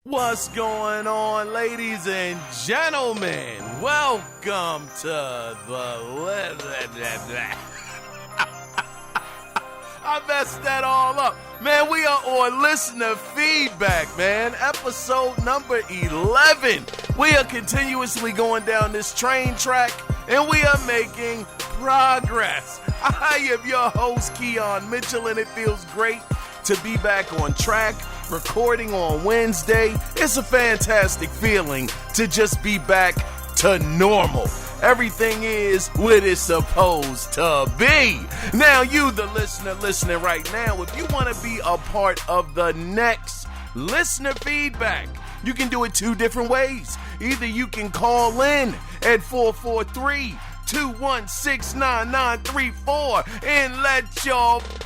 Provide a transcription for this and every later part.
What's going on, ladies and gentlemen? Welcome to the... I messed that all up. Man, we are on listener feedback, man. Episode number 11. We are continuously going down this train track, and we are making progress. I am your host, Kiaun Mitchell, and it feels great to be back on track, recording on Wednesday. It's a fantastic feeling to just be back to normal. Everything is what it's supposed to be. Now, you, the listener, listening right now, if you want to be a part of the next listener feedback, you can do it two different ways. Either you can call in at 443-216-9934 and let your voice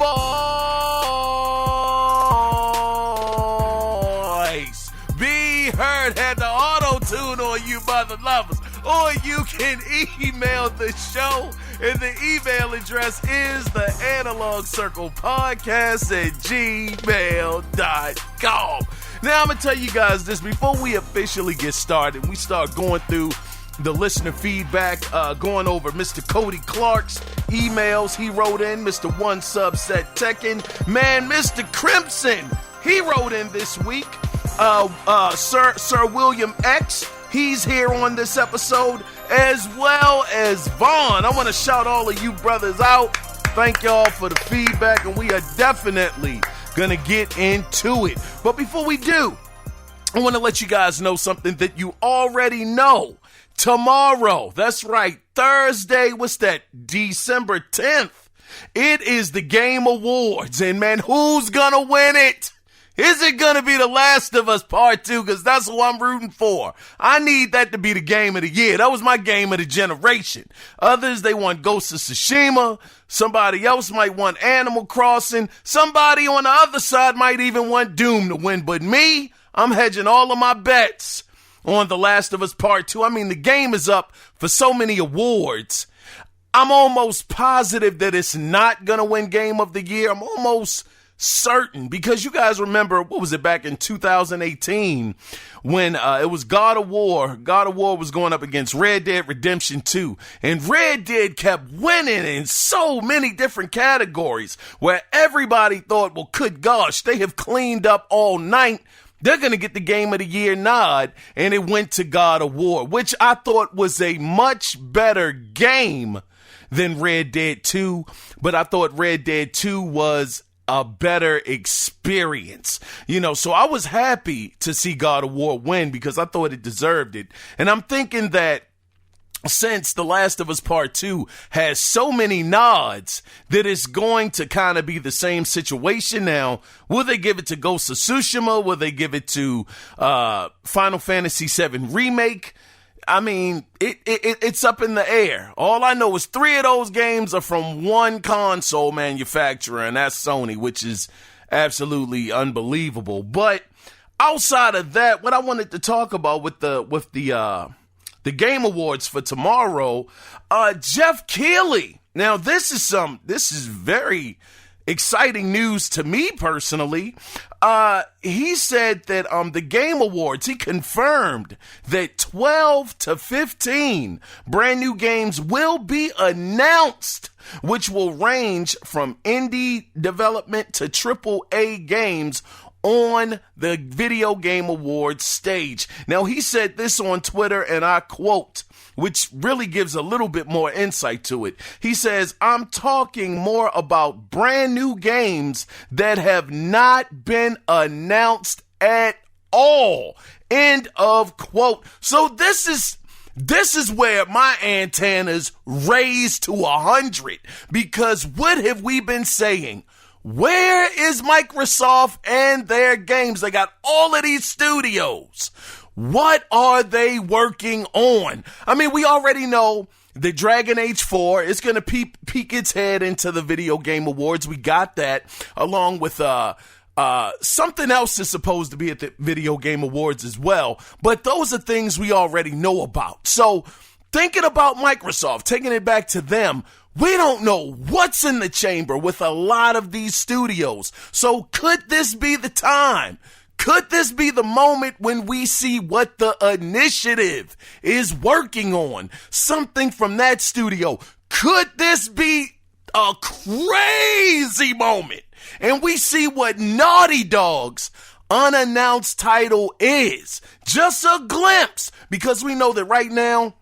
be heard. Had the auto-tune on you, mother lovers. Or you can email the show, and the email address is the analogcirclepodcast@gmail.com. Now, I'm going to tell you guys this before we officially get started. We start going through the listener feedback, going over Mr. Cody Clark's emails he wrote in, Mr. One Subset Tekken, man, Mr. Crimson, he wrote in this week, Sir William X, he's here on this episode, as well as Vaughn. I want to shout all of you brothers out. Thank y'all for the feedback, and we are definitely going to get into it. But before we do, I want to let you guys know something that you already know. Tomorrow, that's right, Thursday, what's that, December 10th, it is the Game Awards, and man, who's gonna win it? Is it gonna be The Last of Us Part 2? Because that's who I'm rooting for. I need that to be the game of the year. That was my game of the generation. Others, they want Ghost of Tsushima. Somebody else might want Animal Crossing. Somebody on the other side might even want Doom to win. But me, I'm hedging all of my bets on The Last of Us Part 2. I mean, the game is up for so many awards. I'm almost positive that it's not going to win Game of the Year. I'm almost certain, because you guys remember, what was it, back in 2018 when it was God of War. God of War was going up against Red Dead Redemption 2, and Red Dead kept winning in so many different categories where everybody thought, well, good gosh, they have cleaned up all night. They're going to get the Game of the Year nod, and it went to God of War, which I thought was a much better game than Red Dead 2, but I thought Red Dead 2 was a better experience. You know, so I was happy to see God of War win because I thought it deserved it. And I'm thinking that since The Last of Us Part 2 has so many nods, that it's going to kind of be the same situation now. Will they give it to Ghost of Tsushima? Will they give it to Final Fantasy VII Remake? I mean, it's up in the air. All I know is 3 of those games are from one console manufacturer, and that's Sony, which is absolutely unbelievable. But outside of that, what I wanted to talk about with the Game Awards for tomorrow, Jeff Keighley. Now, this is very exciting news to me personally. He said that the Game Awards, he confirmed that 12 to 15 brand new games will be announced, which will range from indie development to AAA games on the Video Game Awards stage. Now, he said this on Twitter, and I quote, which really gives a little bit more insight to it. He says, I'm talking more about brand new games that have not been announced at all. End of quote. So this is where my antennas raise to 100, because what have we been saying? Where is Microsoft and their games? They got all of these studios. What are they working on? I mean, we already know the Dragon Age 4 is going to peek its head into the Video Game Awards. We got that, along with something else is supposed to be at the Video Game Awards as well. But those are things we already know about. So thinking about Microsoft, taking it back to them, we don't know what's in the chamber with a lot of these studios. So could this be the time? Could this be the moment when we see what the initiative is working on? Something from that studio. Could this be a crazy moment and we see what Naughty Dog's unannounced title is? Just a glimpse, because we know that right now,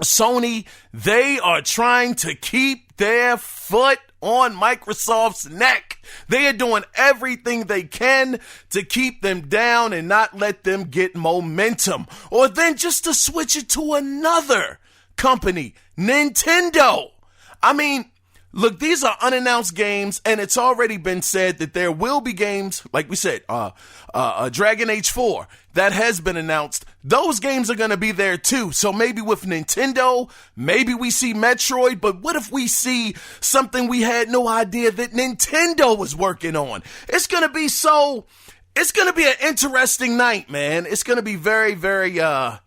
Sony, they are trying to keep their foot on Microsoft's neck. They are doing everything they can to keep them down and not let them get momentum, or then just to switch it to another company, Nintendo. I mean, look, these are unannounced games, and it's already been said that there will be games, like we said, Dragon Age 4, that has been announced. Those games are going to be there too. So maybe with Nintendo, maybe we see Metroid, but what if we see something we had no idea that Nintendo was working on? It's going to be an interesting night, man. It's going to be very, very, I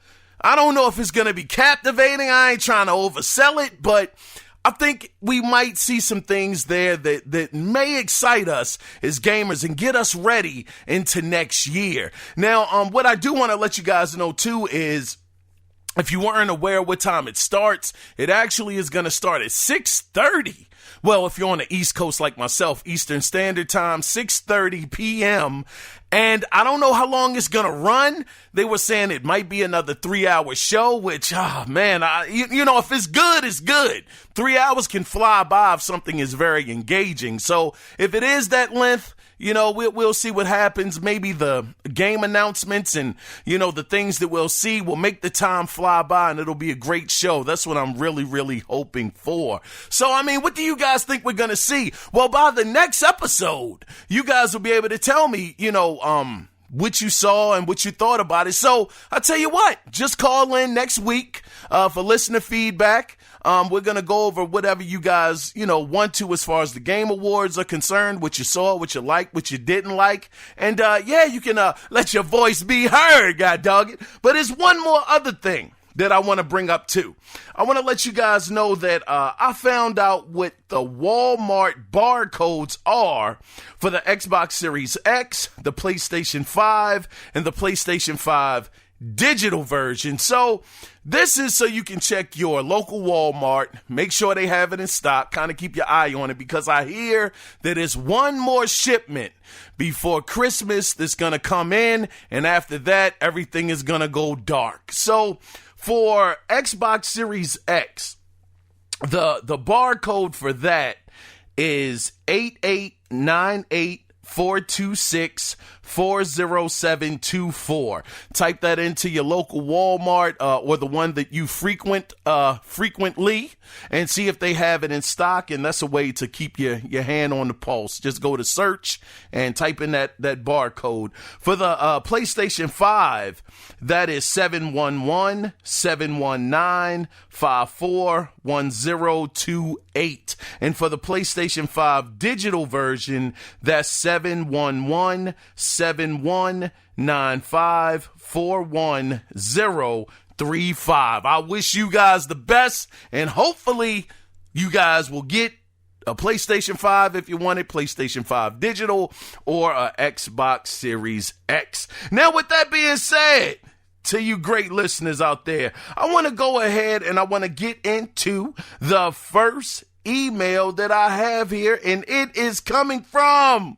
don't know if it's going to be captivating. I ain't trying to oversell it, but I think we might see some things there that may excite us as gamers and get us ready into next year. Now, what I do want to let you guys know too is, if you weren't aware what time it starts, it actually is going to start at 6:30. Well, if you're on the East Coast like myself, Eastern Standard Time, 6:30 p.m. And I don't know how long it's going to run. They were saying it might be another 3-hour show, which, man, you know, if it's good, it's good. 3 hours can fly by if something is very engaging. So if it is that length, you know, we'll see what happens. Maybe the game announcements and, you know, the things that we'll see will make the time fly by, and it'll be a great show. That's what I'm really, really hoping for. So, I mean, what do you guys think we're going to see? Well, by the next episode, you guys will be able to tell me, you know, what you saw and what you thought about it. So, I'll tell you what, just call in next week for listener feedback. We're going to go over whatever you guys, you know, want to as far as the game awards are concerned, what you saw, what you liked, what you didn't like. And, yeah, you can let your voice be heard, god dog it. But there's one more other thing that I want to bring up too. I want to let you guys know that I found out what the Walmart barcodes are for the Xbox Series X, the PlayStation 5, and the PlayStation 5 digital version. So this is so you can check your local Walmart, make sure they have it in stock, kind of keep your eye on it, because I hear that there's one more shipment before Christmas that's going to come in, and after that, everything is going to go dark. So for Xbox Series X, the barcode for that is 889842640724. Type that into your local Walmart or the one that you frequently, and see if they have it in stock. And that's a way to keep your hand on the pulse. Just go to search and type in that barcode. For the PlayStation 5, that is 711-719-541028. And for the PlayStation 5 digital version, that's 711-719-541035. I wish you guys the best, and hopefully you guys will get a PlayStation 5 if you want it, PlayStation 5 digital, or a Xbox Series X. Now, with that being said, to you great listeners out there, I want to go ahead and I want to get into the first email that I have here, and it is coming from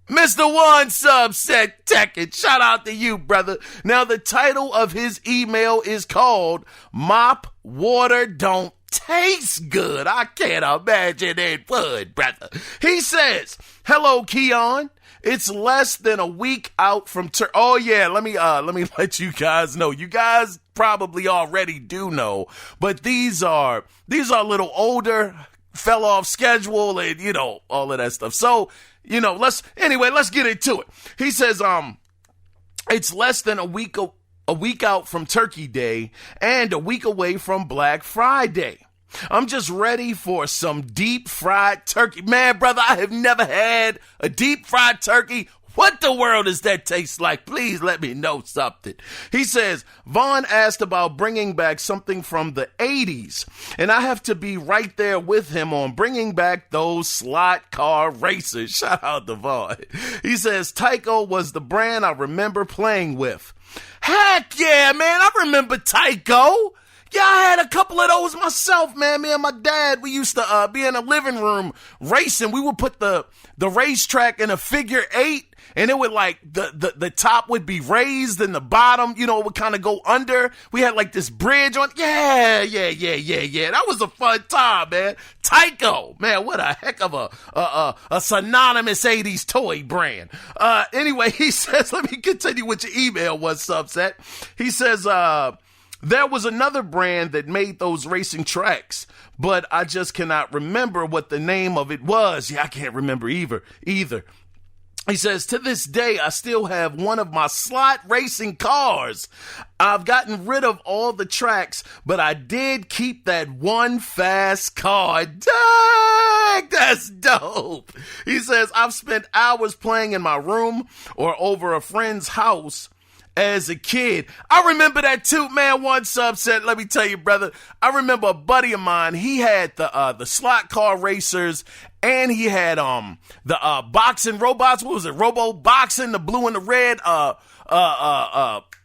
Mr. One Subset Tekken. Shout out to you, brother. Now, the title of his email is called Mop Water Don't Taste Good. I can't imagine it would, brother. He says, hello, Kiaun. It's less than a week out from oh yeah, let me let you guys know. You guys probably already do know, but these are a little older, fell off schedule, and you know, all of that stuff. So, you know, let's get into it. He says, it's less than a week out from Turkey Day and a week away from Black Friday. I'm just ready for some deep fried turkey. Man, brother, I have never had a deep fried turkey. What the world does that taste like? Please let me know something. He says, Vaughn asked about bringing back something from the 80s, and I have to be right there with him on bringing back those slot car racers. Shout out to Vaughn. He says, Tyco was the brand I remember playing with. Heck yeah, man. I remember Tyco. Yeah, I had a couple of those myself, man. Me and my dad, we used to be in a living room racing. We would put the racetrack in a figure 8, and it would like the top would be raised and the bottom, it would kind of go under. We had like this bridge on. Yeah. That was a fun time, man. Tyco, man, what a heck of a synonymous 80s toy brand. Anyway, he says, let me continue with your email, one subset. He says, there was another brand that made those racing tracks, but I just cannot remember what the name of it was. Yeah, I can't remember either. He says, to this day, I still have one of my slot racing cars. I've gotten rid of all the tracks, but I did keep that one fast car. Dang, that's dope. He says, I've spent hours playing in my room or over a friend's house as a kid. I remember that too, man. One subset, let me tell you, brother. I remember a buddy of mine, he had the slot car racers, and he had the boxing robots. What was it? Robo boxing, the blue and the red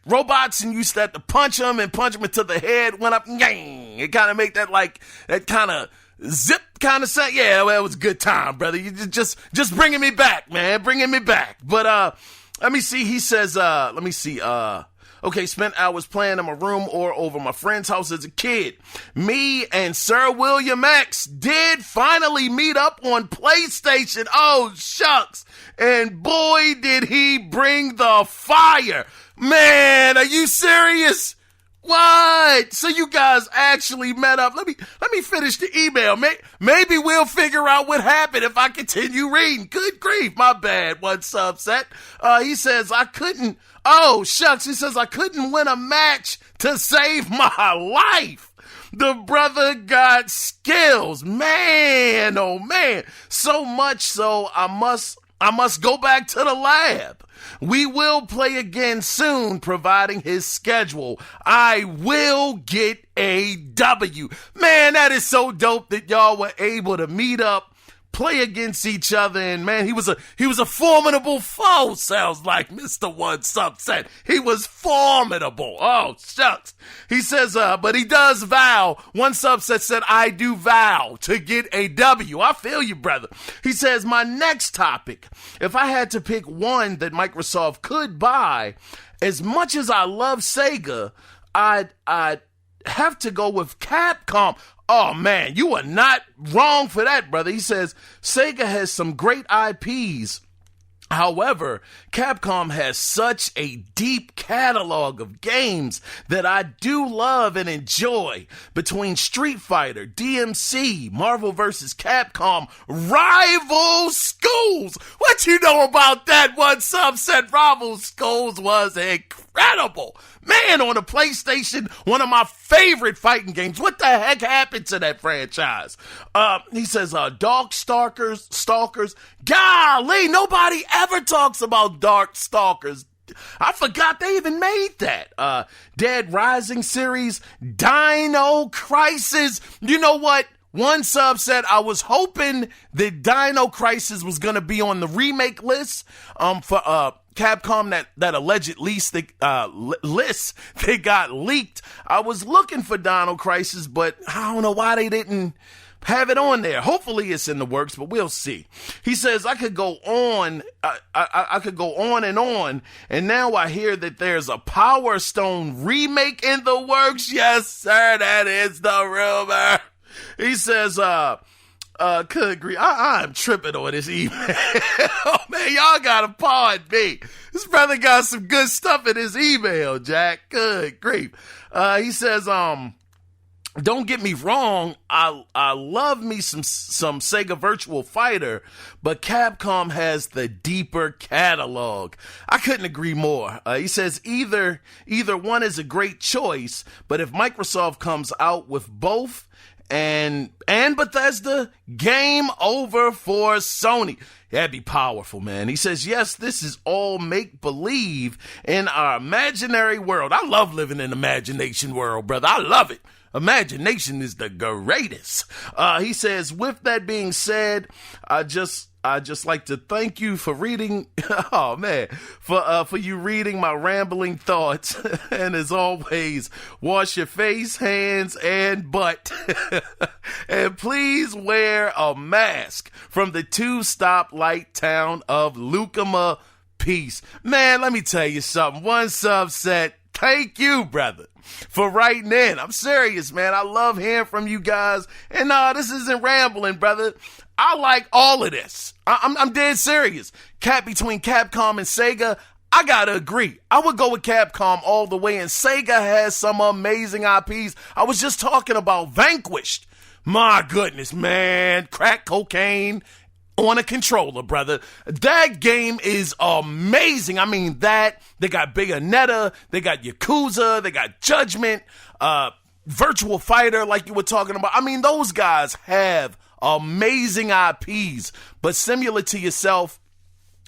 robots, and you used to have to punch them into the head, went up, yang. It kind of make that like that kind of zip kind of sound. Yeah, well, it was a good time, brother. You just bringing me back, man, bringing me back. But let me see. He says, okay, spent hours playing in my room or over my friend's house as a kid. Me and Sir William X did finally meet up on PlayStation. Oh, shucks. And boy, did he bring the fire. Man, are you serious? What? So you guys actually met up. Let me finish the email. Maybe we'll figure out what happened if I continue reading. Good grief, my bad. One subset. He says I couldn't. Oh, shucks. He says I couldn't win a match to save my life. The brother got skills. Man, oh man. So much so I must go back to the lab. We will play again soon, providing his schedule. I will get a W. Man, that is so dope that y'all were able to meet up, play against each other, and man, he was a formidable foe, sounds like, Mr. One Subset. He was formidable. Oh, shucks. He says, but he does vow. One Subset said, I do vow to get a W. I feel you, brother. He says, my next topic, if I had to pick one that Microsoft could buy, as much as I love Sega, I'd have to go with Capcom. Oh, man, you are not wrong for that, brother. He says, Sega has some great IPs. However, Capcom has such a deep catalog of games that I do love and enjoy. Between Street Fighter, DMC, Marvel vs. Capcom, Rival Schools. What you know about that? One subset, Rival Schools was incredible. Man, on the PlayStation, one of my favorite fighting games. What the heck happened to that franchise? He says, Stalkers. Golly, nobody ever talks about Dark Stalkers. I forgot they even made that. Dead Rising series, Dino Crisis. You know what? One subset, I was hoping that Dino Crisis was going to be on the remake list for Capcom, that alleged list that got leaked. I was looking for Dino Crisis, but I don't know why they didn't have it on there. Hopefully it's in the works, but we'll see. He says, I could go on. I could go on, and now I hear that there's a Power Stone remake in the works. Yes, sir, that is the rumor. He says, could agree. I'm tripping on this email. Oh, man, y'all gotta pardon me. This brother got some good stuff in his email, Jack. Good grief. He says, don't get me wrong, I love me some Sega Virtual Fighter, but Capcom has the deeper catalog. I couldn't agree more. He says either one is a great choice, but if Microsoft comes out with both and Bethesda, game over for Sony. That'd be powerful, man. He says, yes, this is all make-believe in our imaginary world. I love living in imagination world, brother. I love it. Imagination is the greatest. He says, with that being said, I just like to thank you for reading, oh man, for you reading my rambling thoughts. And as always, wash your face, hands, and butt. And please wear a mask from the 2-stoplight town of Lucama. Peace. Man, let me tell you something. One sub said, thank you, brother, for writing in. I'm serious, man. I love hearing from you guys. And no, this isn't rambling, brother. I like all of this. I'm dead serious. Between Capcom and Sega, I gotta agree. I would go with Capcom all the way, and Sega has some amazing IPs. I was just talking about Vanquished. My goodness, man. Crack cocaine on a controller, brother. That game is amazing. I mean, they got Bayonetta, they got Yakuza, they got Judgment, Virtual Fighter, like you were talking about. I mean, those guys have amazing IPs, but similar to yourself,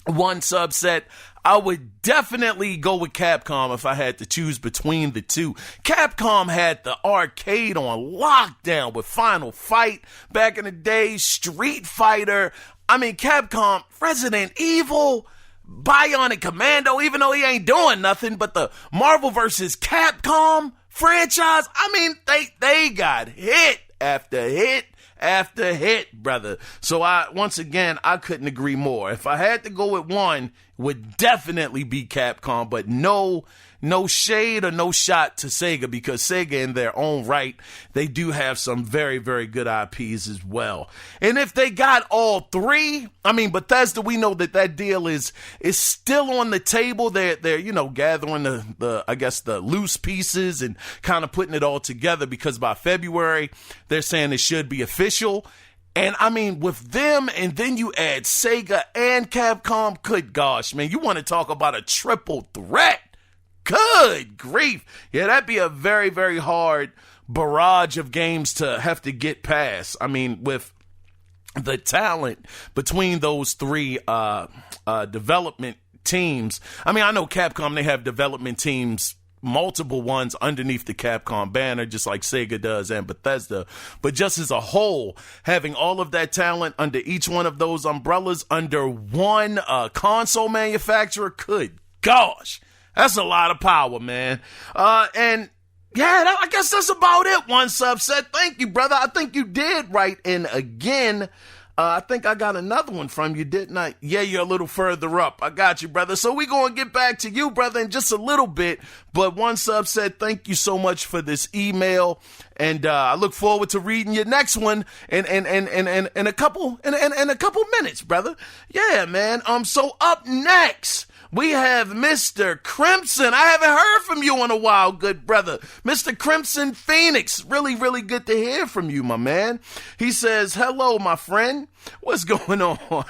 one subset, I would definitely go with Capcom if I had to choose between the two. Capcom had the arcade on lockdown with Final Fight back in the day, Street Fighter. I mean, Capcom, Resident Evil, Bionic Commando, even though he ain't doing nothing, but the Marvel vs. Capcom franchise, I mean, they got hit after hit after hit, brother. So once again, I couldn't agree more. If I had to go with one, it would definitely be Capcom, but no shade or no shot to Sega, because Sega in their own right, they do have some very, very good IPs as well. And if they got all three, I mean, Bethesda, we know that deal is still on the table. They're gathering the loose pieces and kind of putting it all together, because by February, they're saying it should be official. And I mean, with them, and then you add Sega and Capcom, good gosh, man, you want to talk about a triple threat. Good grief. Yeah, that'd be a very, very hard barrage of games to have to get past. I mean, with the talent between those three development teams. I mean, I know Capcom, they have development teams, multiple ones underneath the Capcom banner, just like Sega does and Bethesda. But just as a whole, having all of that talent under each one of those umbrellas under one console manufacturer, good gosh. That's a lot of power, man. And yeah, I guess that's about it. One subset. Thank you, brother. I think you did write in again. I think I got another one from you, didn't I? Yeah, you're a little further up. I got you, brother. So we're going to get back to you, brother, in just a little bit. But one subset, thank you so much for this email. And I look forward to reading your next one in a couple minutes, brother. Yeah, man. So up next, we have Mr. Crimson. I haven't heard from you in a while, good brother. Mr. Crimson Phoenix. Really, really good to hear from you, my man. He says, hello, my friend. What's going on?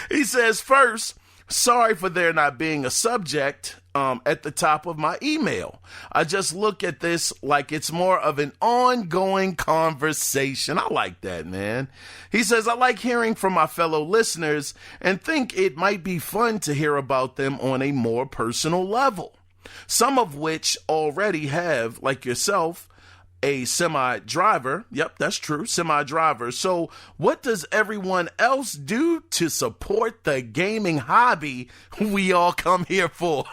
He says, first, sorry for there not being a subject at the top of my email. I just look at this like it's more of an ongoing conversation. I like that, man. He says, I like hearing from my fellow listeners and think it might be fun to hear about them on a more personal level. Some of which already have, like yourself, a semi-driver. Yep, that's true, semi-driver. So what does everyone else do to support the gaming hobby we all come here for?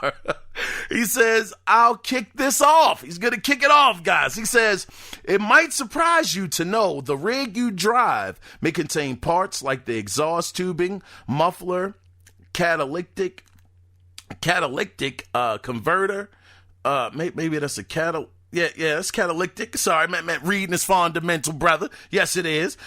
He says, I'll kick this off. He's going to kick it off, guys. He says, it might surprise you to know the rig you drive may contain parts like the exhaust tubing, muffler, catalytic converter. Maybe that's a catalytic. Yeah, it's catalytic. Sorry, meant reading is fundamental, brother. Yes, it is.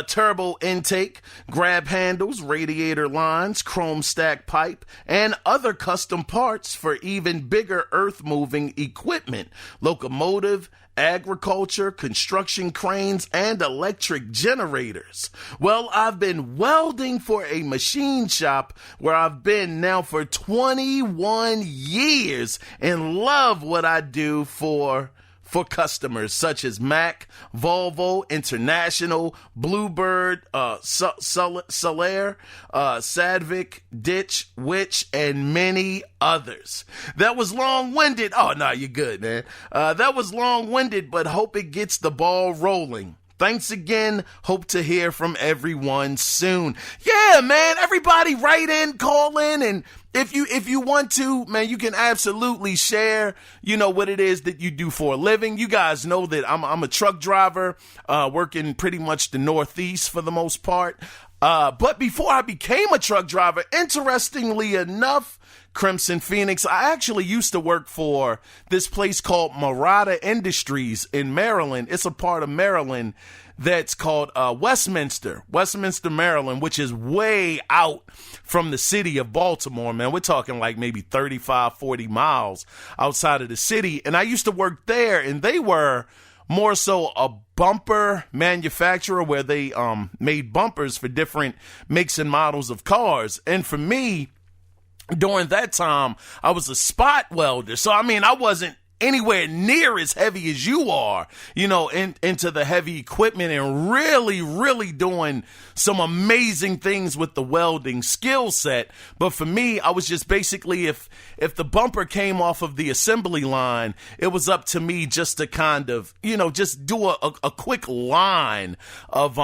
Turbo intake, grab handles, radiator lines, chrome stack pipe, and other custom parts for even bigger earth-moving equipment, locomotive, agriculture, construction cranes, and electric generators. Well, I've been welding for a machine shop where I've been now for 21 years and love what I do for for customers such as Mack, Volvo, International, Bluebird, Solaire, Sadvik, Ditch, Witch, and many others. That was long-winded. Oh, no, you're good, man. That was long-winded, but hope it gets the ball rolling. Thanks again. Hope to hear from everyone soon. Yeah, man, everybody write in, call in, and if you want to, man, you can absolutely share, what it is that you do for a living. You guys know that I'm a truck driver, working pretty much the Northeast for the most part. But before I became a truck driver, interestingly enough, Crimson Phoenix, I actually used to work for this place called Murata Industries in Maryland. It's a part of Maryland that's called Westminster, Maryland, which is way out from the city of Baltimore, man. We're talking like maybe 35, 40 miles outside of the city. And I used to work there, and they were more so a bumper manufacturer where they made bumpers for different makes and models of cars. And for me, during that time, I was a spot welder. So, I wasn't anywhere near as heavy as you are, into the heavy equipment and really, really doing some amazing things with the welding skill set. But for me, I was just basically, if the bumper came off of the assembly line, it was up to me just to kind of, just do a quick line of,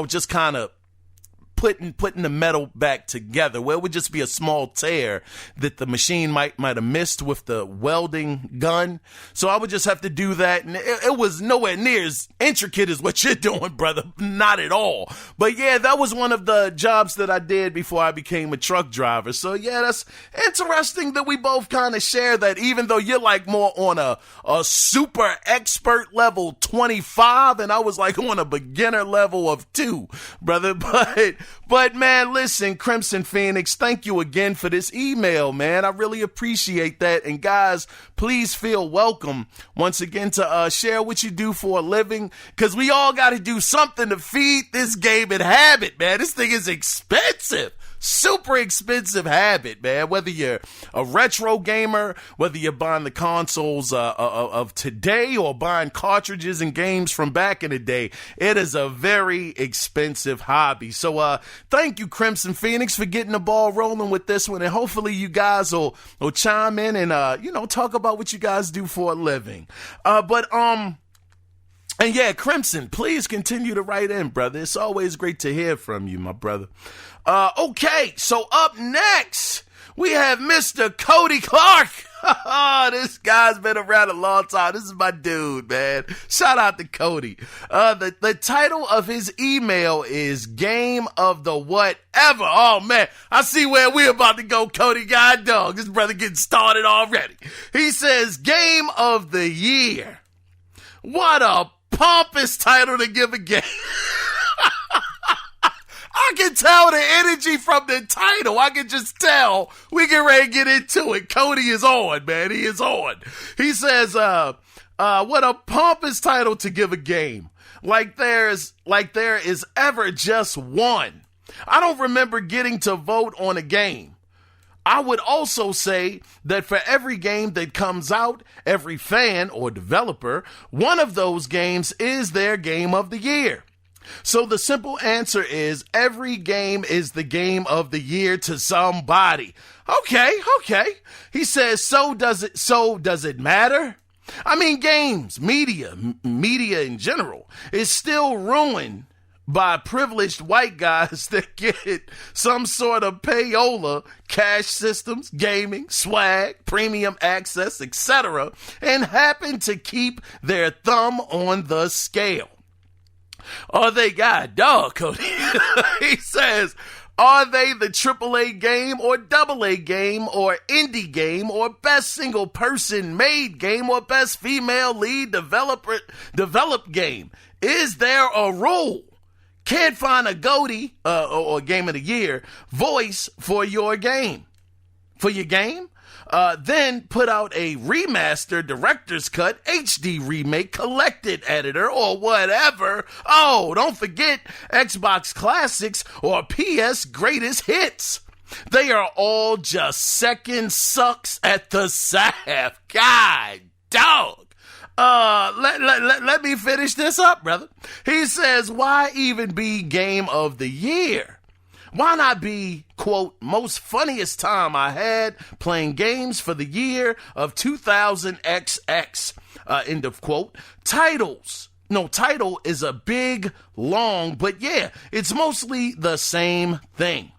just kind of putting the metal back together, where it would just be a small tear that the machine might have missed with the welding gun. So I would just have to do that, and it was nowhere near as intricate as what you're doing, brother. Not at all. But yeah, that was one of the jobs that I did before I became a truck driver. So yeah, that's interesting that we both kind of share that, even though you're like more on a super expert level 25, and I was like on a beginner level of 2, brother. But man, listen, Crimson Phoenix, thank you again for this email, man. I really appreciate that. And guys, please feel welcome once again to share what you do for a living, because we all got to do something to feed this gaming habit, man. This thing is expensive. Super expensive habit, man. Whether you're a retro gamer, whether you're buying the consoles of today or buying cartridges and games from back in the day, it is a very expensive hobby. So thank you, Crimson Phoenix, for getting the ball rolling with this one. And hopefully you guys will chime in and, talk about what you guys do for a living. And yeah, Crimson, please continue to write in, brother. It's always great to hear from you, my brother. Okay, so up next, we have Mr. Cody Clark. This guy's been around a long time. This is my dude, man. Shout out to Cody. The title of his email is Game of the Whatever. Oh, man, I see where we're about to go, Cody. God dog, this brother getting started already. He says, Game of the Year. What a pompous title to give a game. I can tell the energy from the title. I can just tell. We get ready to get into it. Cody is on, man. He is on. He says, what a pompous title to give a game. Like there is ever just one. I don't remember getting to vote on a game. I would also say that for every game that comes out, every fan or developer, one of those games is their game of the year. So the simple answer is every game is the game of the year to somebody. Okay. He says, so does it matter? I mean, games, media in general is still ruined by privileged white guys that get some sort of payola, cash systems, gaming, swag, premium access, etc., and happen to keep their thumb on the scale. Are they God dog, Cody? He says, are they the AAA game or AA game or indie game or best single person made game or best female lead developed game? Is there a rule? Can't find a GOTY or game of the year voice for your game. For your game? Then put out a remaster, director's cut, HD remake, collected editor, or whatever. Oh, don't forget Xbox Classics or PS Greatest Hits. They are all just second sucks at the SAF. God dog. Let me finish this up, brother. He says, why even be game of the year? Why not be, quote, most funniest time I had playing games for the year of 2000XX, end of quote. Title is a big, long, but yeah, it's mostly the same thing.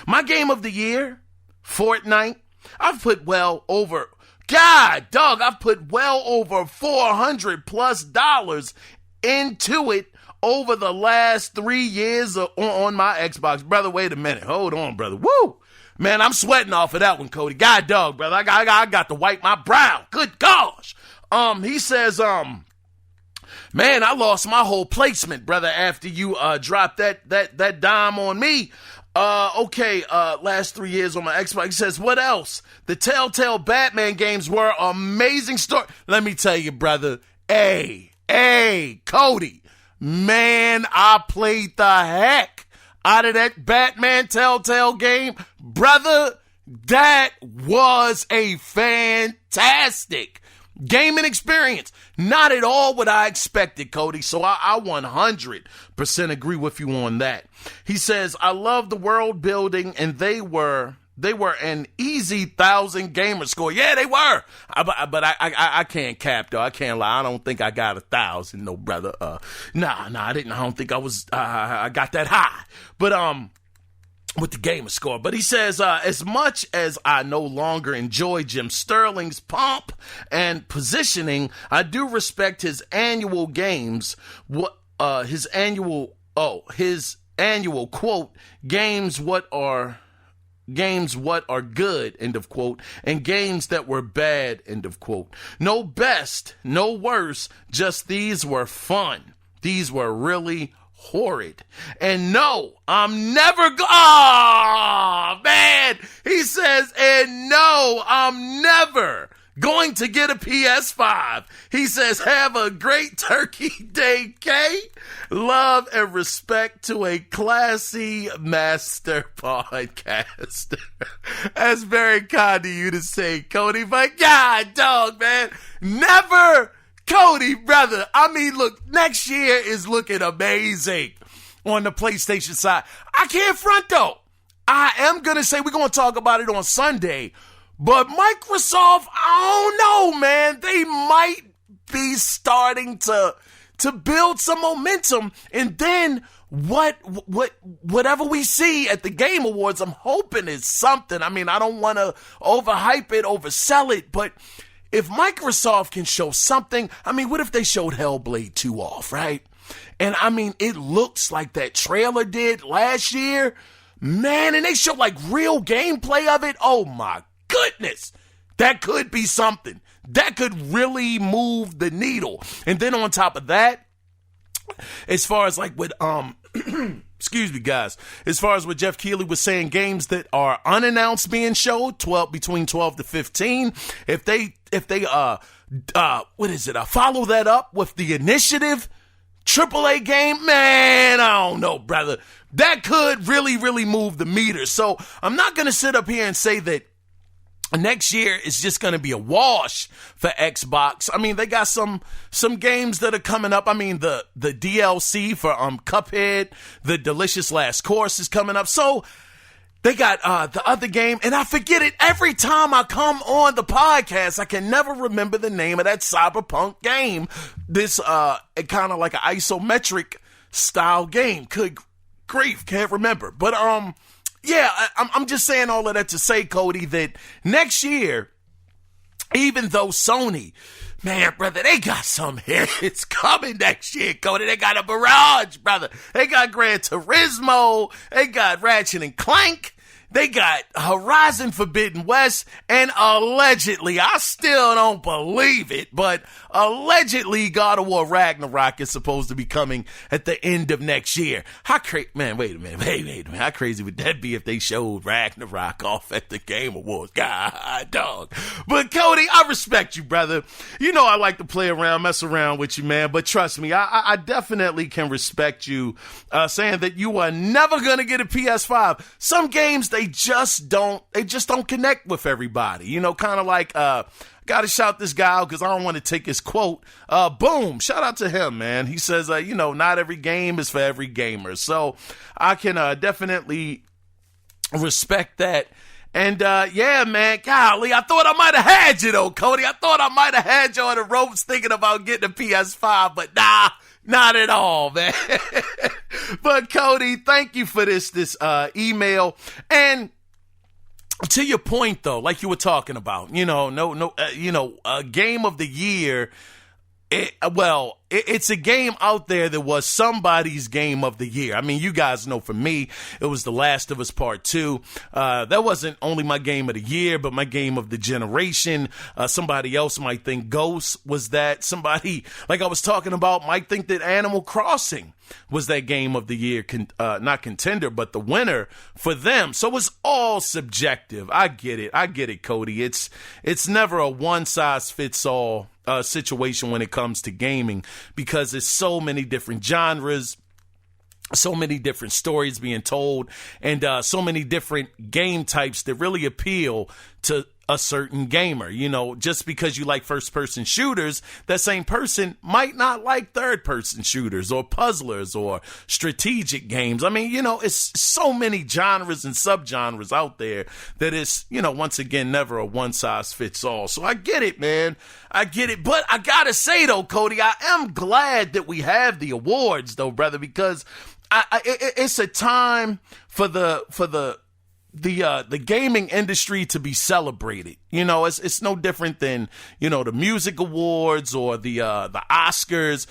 My game of the year, Fortnite, I've put well over $400 plus into it over the last 3 years on my Xbox. Brother, wait a minute. Hold on, brother. Woo! Man, I'm sweating off of that one, Cody. God dog, brother. I got to wipe my brow. Good gosh. He says, man, I lost my whole placement, brother, after you dropped that dime on me. Last 3 years on my Xbox. He says, what else? The Telltale Batman games were amazing story. Let me tell you, brother. Hey, Cody. Man, I played the heck out of that Batman Telltale game. Brother, that was a fantastic gaming experience. Not at all what I expected, Cody. So I 100% agree with you on that. He says, I love the world building, and they were an easy 1,000 gamer score. Yeah, they were. But I can't cap, though. I can't lie. I don't think I got 1,000, no, brother. Nah, I didn't. I don't think I was, I got that high. But, with the gamer score. But he says, as much as I no longer enjoy Jim Sterling's pomp and positioning, I do respect his annual games. His annual quote, games what are good, end of quote, and games that were bad, end of quote. No best, no worse, just these were fun. These were really horrid. And no, I'm never man. He says, and no, I'm never going to get a PS5. He says, have a great Turkey Day, K. Love and respect to a classy master podcaster. That's very kind of you to say, Cody, but God, dog, man, never. Cody, brother, I mean, look, next year is looking amazing on the PlayStation side. I can't front, though. I am going to say we're going to talk about it on Sunday, but Microsoft, I don't know, man. They might be starting to build some momentum, and then whatever we see at the Game Awards, I'm hoping is something. I mean, I don't want to overhype it, oversell it, but if Microsoft can show something, I mean, what if they showed Hellblade 2 off, right? And I mean, it looks like that trailer did last year. Man, and they showed like real gameplay of it. Oh my goodness. That could be something. That could really move the needle. And then on top of that, as far as like with, excuse me, guys. As far as what Jeff Keighley was saying, games that are unannounced being showed, between 12 to 15. If they follow that up with the Initiative AAA game, man, I don't know, brother. That could really, really move the meter. So I'm not going to sit up here and say that next year is just going to be a wash for Xbox. I mean, they got some games that are coming up. I mean, the DLC for Cuphead, the Delicious Last Course is coming up. So they got the other game, and I forget it every time I come on the podcast. I can never remember the name of that Cyberpunk game. This kind of like an isometric style game. Good grief, can't remember. But yeah, I'm just saying all of that to say, Cody, that next year, even though Sony, man, brother, they got some hits coming next year, Cody. They got a barrage, brother. They got Gran Turismo. They got Ratchet and Clank. They got Horizon Forbidden West, and allegedly, I still don't believe it, but allegedly God of War Ragnarok is supposed to be coming at the end of next year. Man, wait a minute. How crazy would that be if they showed Ragnarok off at the Game Awards? God, dog. But Cody, I respect you, brother. You know I like to play around, mess around with you, man, but trust me, I definitely can respect you saying that you are never going to get a PS5. Some games, they just don't connect with everybody. You know, kind of like, got to shout this guy out because I don't want to take his quote. Boom. Shout out to him, man. He says, not every game is for every gamer. So I can definitely respect that. And, yeah, man, golly, I thought I might have had you, though, Cody. I thought I might have had you on the ropes thinking about getting a PS5, but nah, not at all, man. But, Cody, thank you for this email. And to your point, though, like you were talking about, a game of the year. It's a game out there that was somebody's game of the year. I mean, you guys know for me, it was The Last of Us Part 2. That wasn't only my game of the year, but my game of the generation. Somebody else might think Ghost was that. Somebody, like I was talking about, might think that Animal Crossing was that game of the year, not contender, but the winner for them. So it's all subjective. I get it, Cody. It's never a one-size-fits-all situation when it comes to gaming, because there's so many different genres, so many different stories being told, and so many different game types that really appeal to a certain gamer. Just because you like first-person shooters, that same person might not like third-person shooters or puzzlers or strategic games. I mean, it's so many genres and subgenres out there that it's, once again, never a one-size-fits-all. So I get it, man. I get it. But I gotta say, though, Cody, I am glad that we have the awards, though, brother, because it's a time for the gaming industry to be celebrated. It's no different than, the music awards or the Oscars.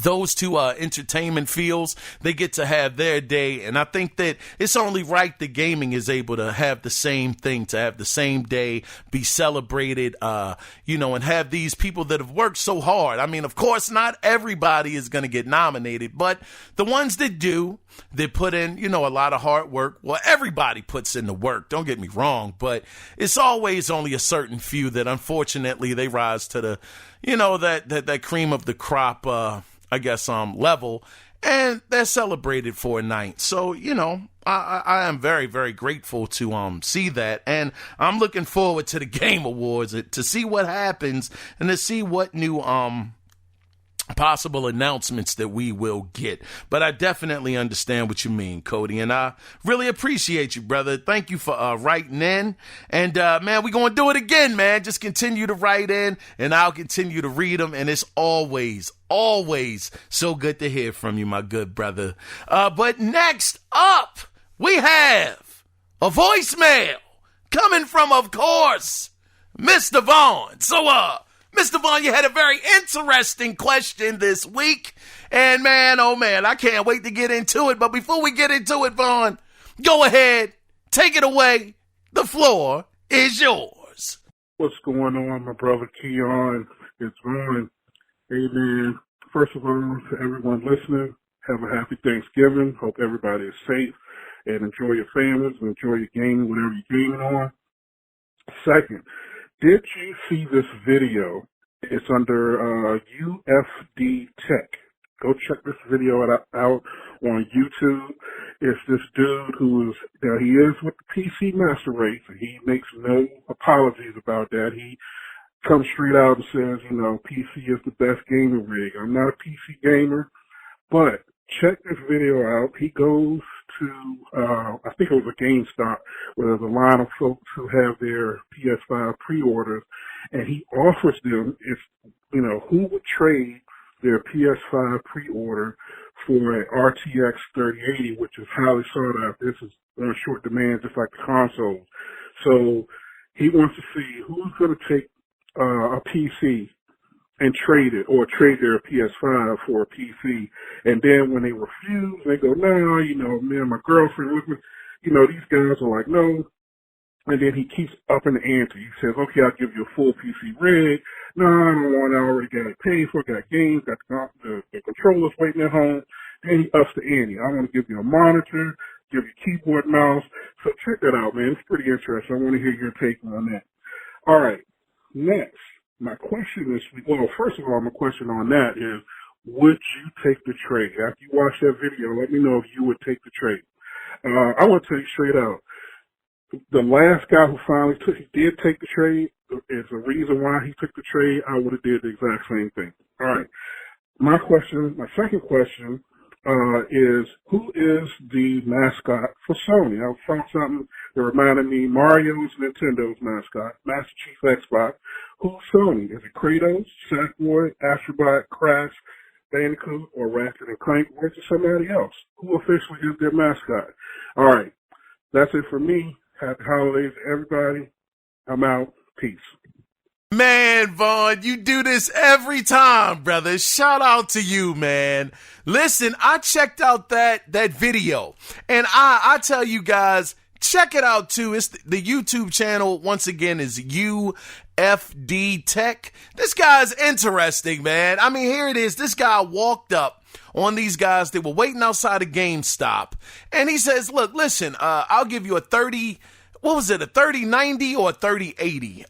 Those two entertainment fields, they get to have their day. And I think that it's only right that gaming is able to have the same thing, to have the same day, be celebrated, and have these people that have worked so hard. I mean, of course, not everybody is going to get nominated, but the ones that do, they put in, a lot of hard work. Well, everybody puts in the work, don't get me wrong, but it's always only a certain few that unfortunately they rise to the, that cream of the crop, level, and they're celebrated for a night. So, I am very, very grateful to see that, and I'm looking forward to the Game Awards to see what happens and to see what new possible announcements that we will get. But I definitely understand what you mean, Cody, and I really appreciate you, brother. Thank you for writing in, and man, we're gonna do it again, man. Just continue to write in, and I'll continue to read them, and it's always so good to hear from you, my good brother. But next up, we have a voicemail coming from, of course, Mr. Vaughn. So, Mr. Vaughn, you had a very interesting question this week. And man, oh man, I can't wait to get into it. But before we get into it, Vaughn, go ahead, take it away. The floor is yours. What's going on, my brother Kiaun? It's Vaughn. Hey man, first of all, to everyone listening, have a happy Thanksgiving. Hope everybody is safe and enjoy your families and enjoy your gaming, whatever you're gaming on. Second, did you see this video? It's under UFD Tech. Go check this video out on YouTube. It's this dude who is, he is with the PC Master Race, and he makes no apologies about that. He comes straight out and says, PC is the best gaming rig. I'm not a PC gamer, but check this video out. He goes to, I think it was a GameStop, where there's a line of folks who have their PS5 pre-orders, and he offers them, who would trade their PS5 pre-order for an RTX 3080, which is highly sought after. This is on short demand, just like the consoles. So he wants to see who's going to take a PC and trade it, or trade their PS5 for a PC. And then when they refuse, they go, no, me and my girlfriend with me, these guys are like, no. And then he keeps upping the ante. He says, okay, I'll give you a full PC rig. No, I don't want it. I already got it paid for, got games, got the controllers waiting at home. Then he ups the ante. I want to give you a monitor, give you keyboard, mouse. So check that out, man. It's pretty interesting. I want to hear your take on that. All right. Next, my question is, first of all, my question on that is, would you take the trade? After you watch that video, let me know if you would take the trade. I want to tell you straight out, the last guy who finally did take the trade is the reason why he took the trade. I would have did the exact same thing. All right. My second question, is who is the mascot for Sony? I found something that reminded me Mario's Nintendo's mascot, Master Chief Xbox. Who's Sony? Is it Kratos, Sackboy, Astrobot, Crash, Bandicoot, or Ratchet and Clank, or is it somebody else? Who officially is their mascot? All right. That's it for me. Happy holidays, everybody. I'm out. Peace. Man, Vaughn, you do this every time, brother. Shout out to you, man. Listen, I checked out that video, and I tell you guys, check it out too. It's the YouTube channel, once again, is UFD Tech. This guy's interesting, man. I mean, here it is. This guy walked up on these guys. They were waiting outside of GameStop, and he says, look, listen, I'll give you a 3090 or a 3080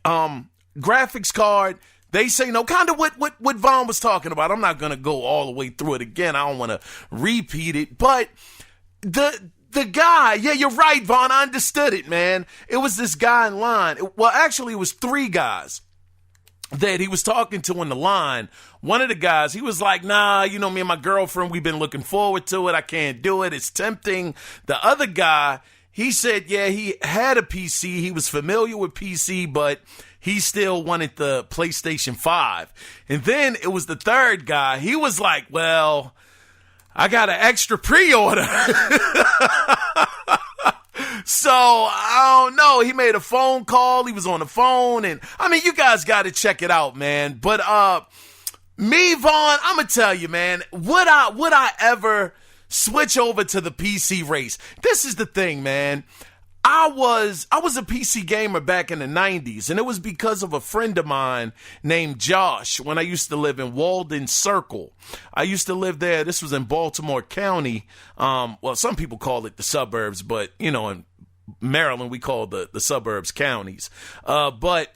graphics card. They say no, kind of what Vaughn was talking about. I'm not going to go all the way through it again. I don't want to repeat it, but the guy, yeah, you're right, Vaughn. I understood it, man. It was this guy in line. Well, actually, it was three guys that he was talking to in the line. One of the guys, he was like, nah, you know, me and my girlfriend, we've been looking forward to it. I can't do it. It's tempting. The other guy, he said, yeah, he had a PC. He was familiar with PC, but he still wanted the PlayStation 5. And then it was the third guy. He was like, well, I got an extra pre-order. So, I don't know. He made a phone call. He was on the phone. And, I mean, you guys got to check it out, man. But me, Vaughn, I'm going to tell you, man, would I ever switch over to the PC race? This is the thing, man. I was a PC gamer back in the 90s, and it was because of a friend of mine named Josh when I used to live in Walden Circle. I used to live there. This was in Baltimore County. Well, some people call it the suburbs, but, you know, in Maryland, we call the suburbs counties. But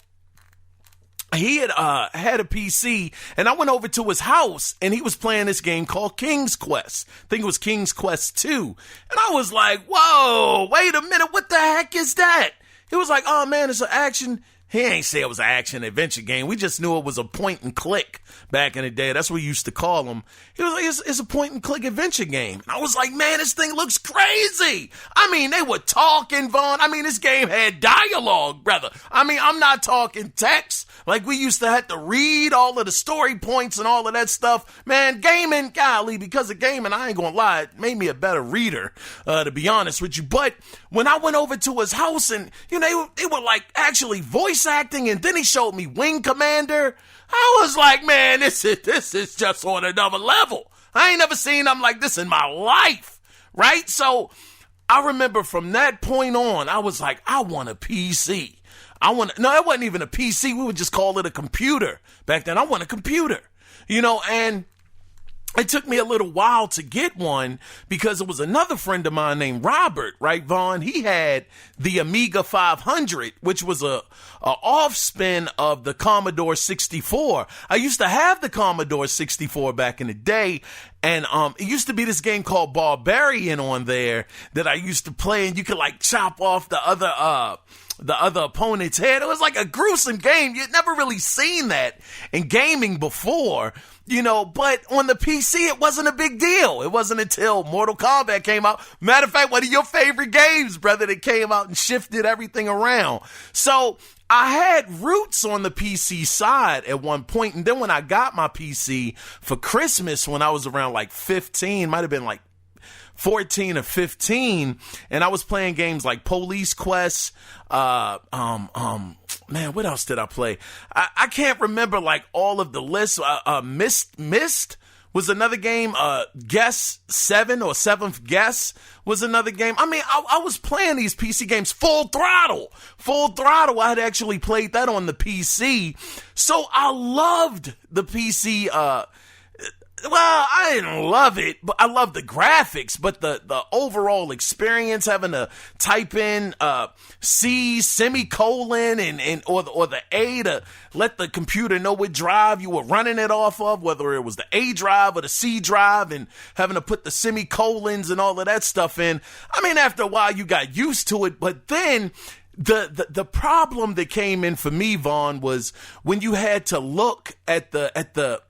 he had a PC, and I went over to his house, and he was playing this game called King's Quest. I think it was King's Quest 2. And I was like, whoa, wait a minute, what the heck is that? He was like, oh, man, it's an action. He ain't say it was an action adventure game. We just knew it was a point and click back in the day. That's what we used to call them. He was like, it's a point and click adventure game. And I was like, man, this thing looks crazy. I mean, they were talking, Vaughn. I mean, this game had dialogue, brother. I mean, I'm not talking text. Like we used to have to read all of the story points and all of that stuff. Man, gaming, golly, because of gaming, I ain't gonna lie, it made me a better reader, to be honest with you. But when I went over to his house and, you know, they were like actually voice acting, and then he showed me Wing Commander. I was like, man, this is just on another level. I ain't never seen something like this in my life, right? So I remember from that point on, I was like, I want a PC. No, it wasn't even a PC. We would just call it a computer back then. I want a computer, you know, and it took me a little while to get one because it was another friend of mine named Robert, right, Vaughn? He had the Amiga 500, which was a off-spin of the Commodore 64. I used to have the Commodore 64 back in the day, and it used to be this game called Barbarian on there that I used to play, and you could like chop off the other opponent's head. It was like a gruesome game. You'd never really seen that in gaming before, you know, but on the PC, it wasn't a big deal. It wasn't until Mortal Kombat came out. Matter of fact, one of your favorite games, brother, that came out and shifted everything around. So I had roots on the PC side at one point, and then when I got my PC for Christmas when I was around like 15, might have been like 14 or 15, and I was playing games like Police Quest, man, what else did I play? I can't remember like all of the lists. Mist was another game. Guess 7 or Seventh Guess was another game. I mean, I was playing these PC games. Full Throttle. I had actually played that on the PC. So I loved the PC, I didn't love it, but I love the graphics, but the overall experience, having to type in C semicolon or the A to let the computer know what drive you were running it off of, whether it was the A drive or the C drive, and having to put the semicolons and all of that stuff in. I mean, after a while you got used to it, but then the problem that came in for me, Vaughn, was when you had to look at the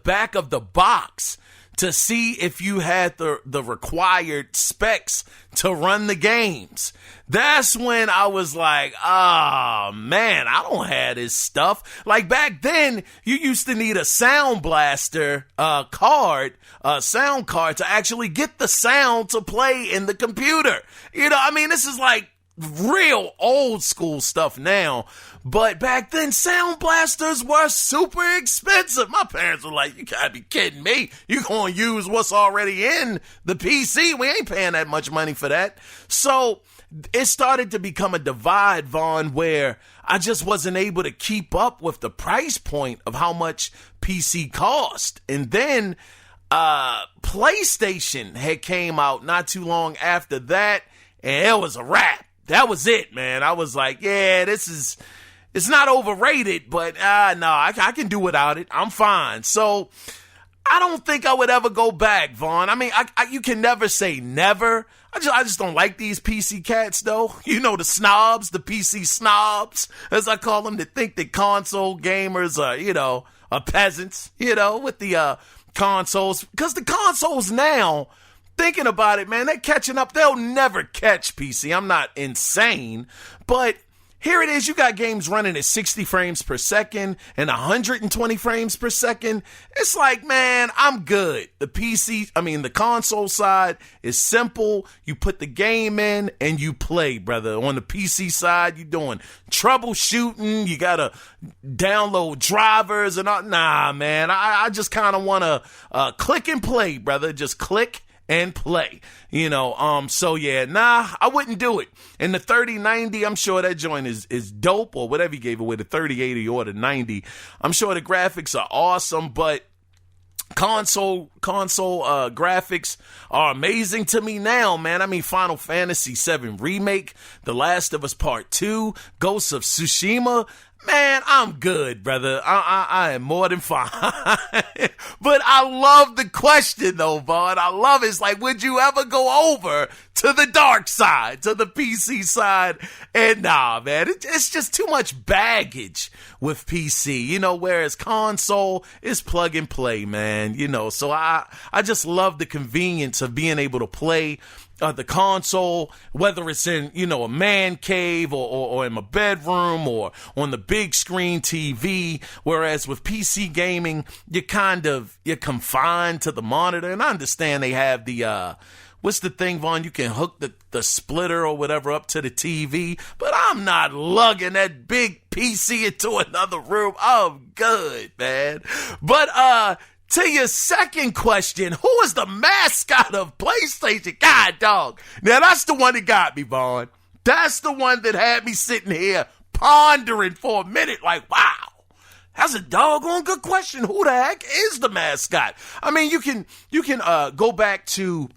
back of the box to see if you had the required specs to run the games. That's when I was like, oh man, I don't have this stuff. Like back then, you used to need a Sound Blaster sound card to actually get the sound to play in the computer. You know, I mean, this is like real old school stuff now, but back then Sound Blasters were super expensive. My parents were like, you gotta be kidding me, you gonna use what's already in the PC, we ain't paying that much money for that. So it started to become a divide, Vaughn, where I just wasn't able to keep up with the price point of how much PC cost. And then PlayStation had came out not too long after that, and it was a wrap. That was it, man. I was like, yeah, it's not overrated, but no, I can do without it. I'm fine. So I don't think I would ever go back, Vaughn. I mean, you can never say never. I just don't like these PC cats, though. You know, the snobs, the PC snobs, as I call them, that think that console gamers are peasants, with the consoles. Because the consoles now, thinking about it, man, they're catching up. They'll never catch PC. I'm not insane, but here it is. You got games running at 60 frames per second and 120 frames per second. It's like, man, I'm good. The console side is simple. You put the game in and you play, brother. On the PC side, you're doing troubleshooting. You got to download drivers and all. Nah, man, I just kind of want to click and play, brother. Just click and play, so yeah, I wouldn't do it. And the 3090, I'm sure that joint is dope, or whatever you gave away, the 3080 or the 90. I'm sure the graphics are awesome, but console graphics are amazing to me now, man. I mean, Final Fantasy VII Remake, The Last of Us Part 2, Ghosts of Tsushima. Man, I'm good, brother. I am more than fine. But I love the question, though, Vaughn. I love it. It's like, would you ever go over to the dark side, to the PC side? And nah, man, it's just too much baggage with PC, whereas console is plug and play, man, So I just love the convenience of being able to play the console, whether it's in, a man cave or in my bedroom or on the big screen TV. Whereas with PC gaming, you're confined to the monitor. And I understand they have the, what's the thing, Vaughn? You can hook the splitter or whatever up to the TV, but I'm not lugging that big PC into another room. I'm good, man. But, to your second question, who is the mascot of PlayStation? God, dog. Now, that's the one that got me, Vaughn. That's the one that had me sitting here pondering for a minute like, wow, that's a doggone good question. Who the heck is the mascot? I mean, you can go back to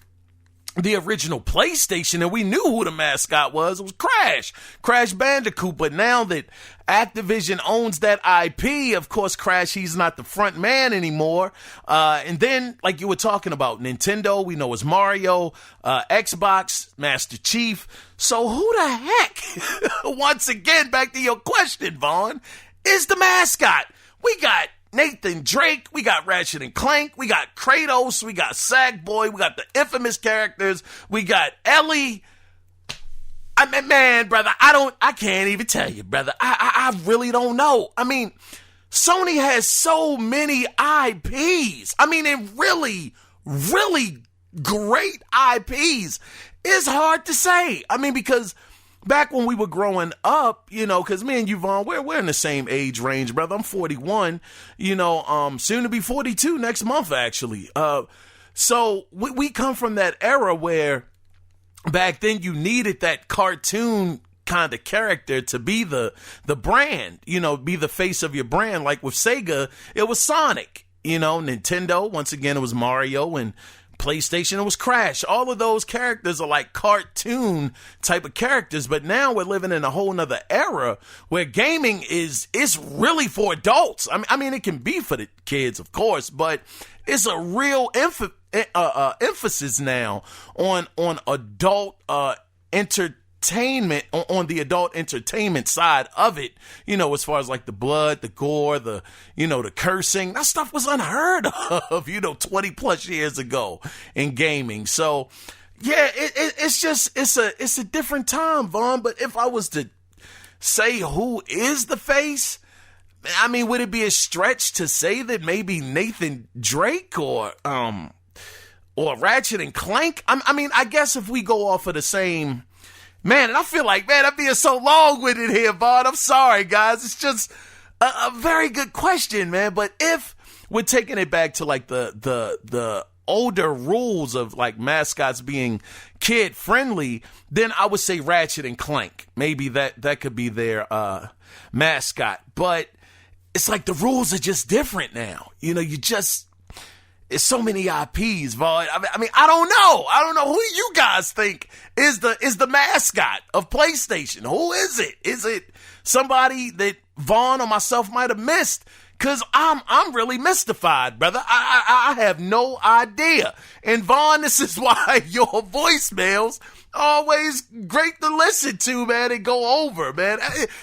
the original PlayStation, and we knew who the mascot was. It was Crash Bandicoot. But now that Activision owns that IP, of course, Crash, he's not the front man anymore. And then, like you were talking about, Nintendo, we know is Mario, Xbox, Master Chief. So who the heck, once again, back to your question, Vaughn, is the mascot? We got Nathan Drake, we got Ratchet and Clank, we got Kratos, we got Sackboy, we got the infamous characters, we got Ellie. I mean, man, brother, I can't even tell you, brother. I really don't know. I mean, Sony has so many IPs. I mean, and really, really great IPs. It's hard to say. I mean, because back when we were growing up, because me and you, Vaughn, we're in the same age range, brother. I'm 41, soon to be 42 next month, actually. So we come from that era where back then you needed that cartoon kind of character to be the brand, be the face of your brand. Like with Sega, it was Sonic. Nintendo, once again, it was Mario, and PlayStation, it was Crash. All of those characters are like cartoon type of characters, but now we're living in a whole nother era where gaming is really for adults. I mean, it can be for the kids, of course, but it's a real emphasis now on adult entertainment, on the adult entertainment side of it, as far as like the blood, the gore, the cursing. That stuff was unheard of, 20 plus years ago in gaming. So yeah, it's a different time, Vaughn. But if I was to say who is the face, I mean, would it be a stretch to say that maybe Nathan Drake or Ratchet and Clank? I mean, I guess if we go off of the same. Man, and I feel like, I'm being so long-winded here, Vaughn. I'm sorry, guys. It's just a very good question, man. But if we're taking it back to like the older rules of like mascots being kid-friendly, then I would say Ratchet and Clank. Maybe that could be their mascot. But it's like the rules are just different now. It's so many IPs, Vaughn. I mean, I don't know. I don't know who you guys think is the mascot of PlayStation. Who is it? Is it somebody that Vaughn or myself might have missed? Cause I'm really mystified, brother. I have no idea. And Vaughn, this is why your voicemails always great to listen to, man, and go over, man.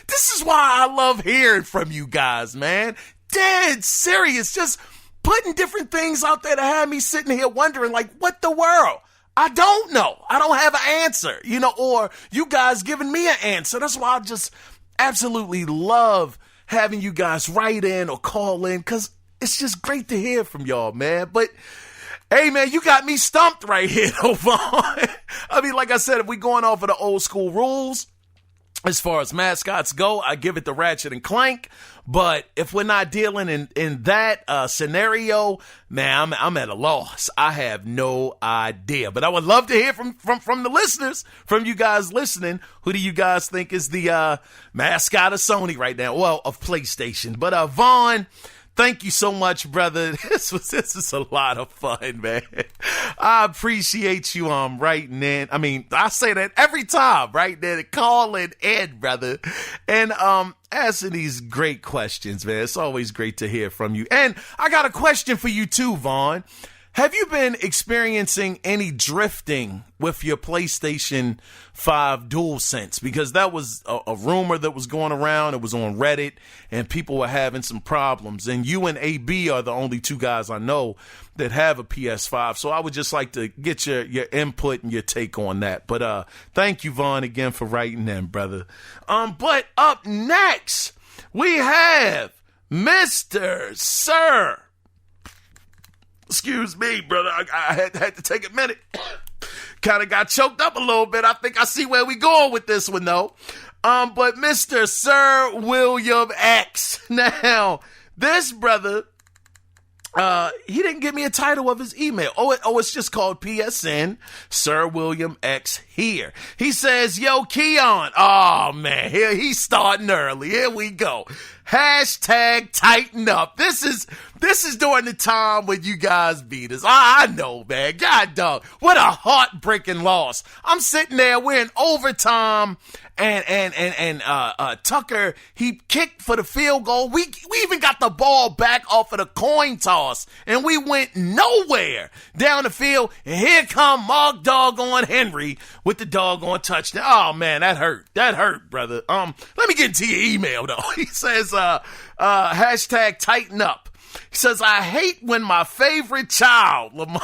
This is why I love hearing from you guys, man. Dead serious. Just putting different things out there to have me sitting here wondering, like, what the world? I don't know. I don't have an answer, or you guys giving me an answer. That's why I just absolutely love having you guys write in or call in, because it's just great to hear from y'all, man. But, hey, man, you got me stumped right here, Vaughn. I mean, like I said, if we going off of the old school rules, as far as mascots go, I give it to Ratchet and Clank. But if we're not dealing in that scenario, man, I'm at a loss. I have no idea. But I would love to hear from the listeners, from you guys listening. Who do you guys think is the mascot of Sony right now? Well, of PlayStation. But Vaughn, thank you so much, brother. This is a lot of fun, man. I appreciate you writing in. I mean, I say that every time, right there, calling in, brother. And asking these great questions, man. It's always great to hear from you. And I got a question for you too, Vaughn. Have you been experiencing any drifting with your PlayStation 5 DualSense? Because that was a rumor that was going around. It was on Reddit, and people were having some problems. And you and AB are the only two guys I know that have a PS5. So I would just like to get your input and your take on that. But thank you, Vaughn, again for writing in, brother. But up next, we have Mr. Sir. Excuse me, brother. I had to take a minute. Kind of got choked up a little bit. I think I see where we going with this one, though. But Mr. Sir William X. Now, this brother, he didn't give me a title of his email. It's just called PSN, Sir William X here. He says, yo, Kiaun. Oh, man, here he's starting early. Here we go. Hashtag tighten up. This is during the time when you guys beat us. I know, man. God dog. What a heartbreaking loss. I'm sitting there, we're in overtime, and Tucker, he kicked for the field goal. We even got the ball back off of the coin toss, and we went nowhere down the field, and here come Mark doggone Henry with the doggone touchdown. Oh man, that hurt, brother. Let me get into your email though. He says, hashtag tighten up. He says, I hate when my favorite child, Lamar,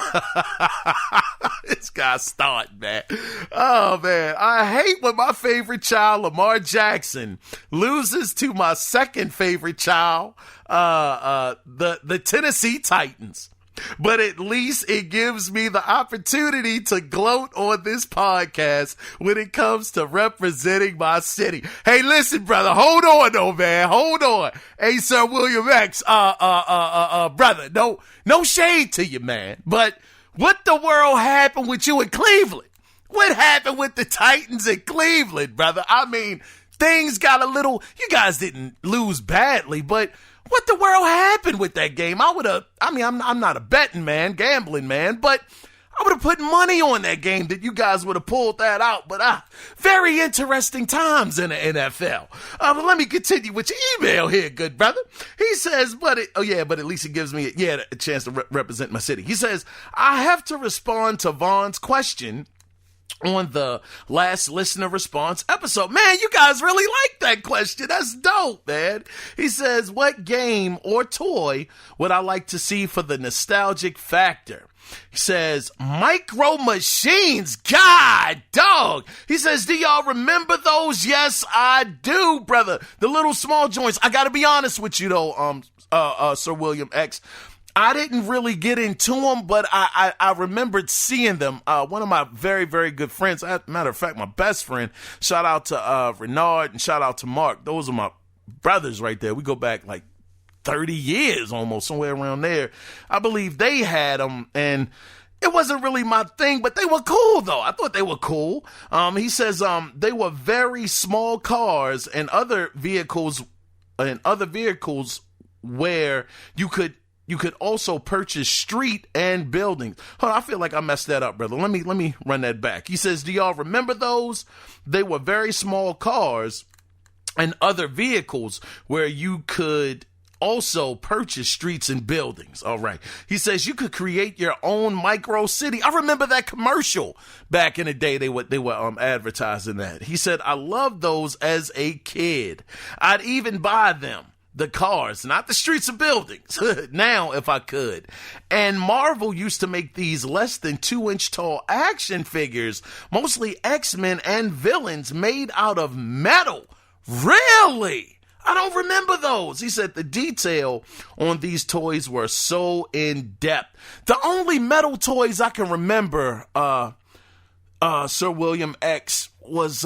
this guy's starting, man. Oh, man. I hate when my favorite child, Lamar Jackson, loses to my second favorite child, the Tennessee Titans. But at least it gives me the opportunity to gloat on this podcast when it comes to representing my city. Hey, listen, brother, hold on though, man. Hold on. Hey, Sir William X, brother, no shade to you, man. But what the world happened with you in Cleveland? What happened with the Titans in Cleveland, brother? I mean, things got a little, you guys didn't lose badly, but what the world happened with that game? I'm not a betting man, gambling man, but I would have put money on that game that you guys would have pulled that out. But very interesting times in the NFL. But let me continue with your email here, good brother. He says, but at least it gives me a chance to represent my city. He says, I have to respond to Vaughn's question on the last listener response episode. Man, you guys really like that question. That's dope, man. He says, what game or toy would I like to see for the nostalgic factor? He says, Micro Machines. God, dog. He says, do y'all remember those? Yes, I do, brother. The little small joints. I gotta be honest with you though, Sir William X. I didn't really get into them, but I remembered seeing them. One of my very, very good friends, matter of fact, my best friend, shout out to Renard and shout out to Mark. Those are my brothers right there. We go back like 30 years almost, somewhere around there. I believe they had them, and it wasn't really my thing, but they were cool though. I thought they were cool. He says they were very small cars and other vehicles where you could also purchase street and buildings. Hold on, I feel like I messed that up, brother. Let me run that back. He says, do y'all remember those? They were very small cars and other vehicles where you could also purchase streets and buildings. All right. He says you could create your own micro city. I remember that commercial back in the day. They were advertising that. He said, I loved those as a kid. I'd even buy them. The cars, not the streets of buildings. Now, if I could. And Marvel used to make these less than 2-inch tall action figures, mostly X-Men and villains made out of metal. Really? I don't remember those. He said the detail on these toys were so in depth. The only metal toys I can remember, Sir William X, was,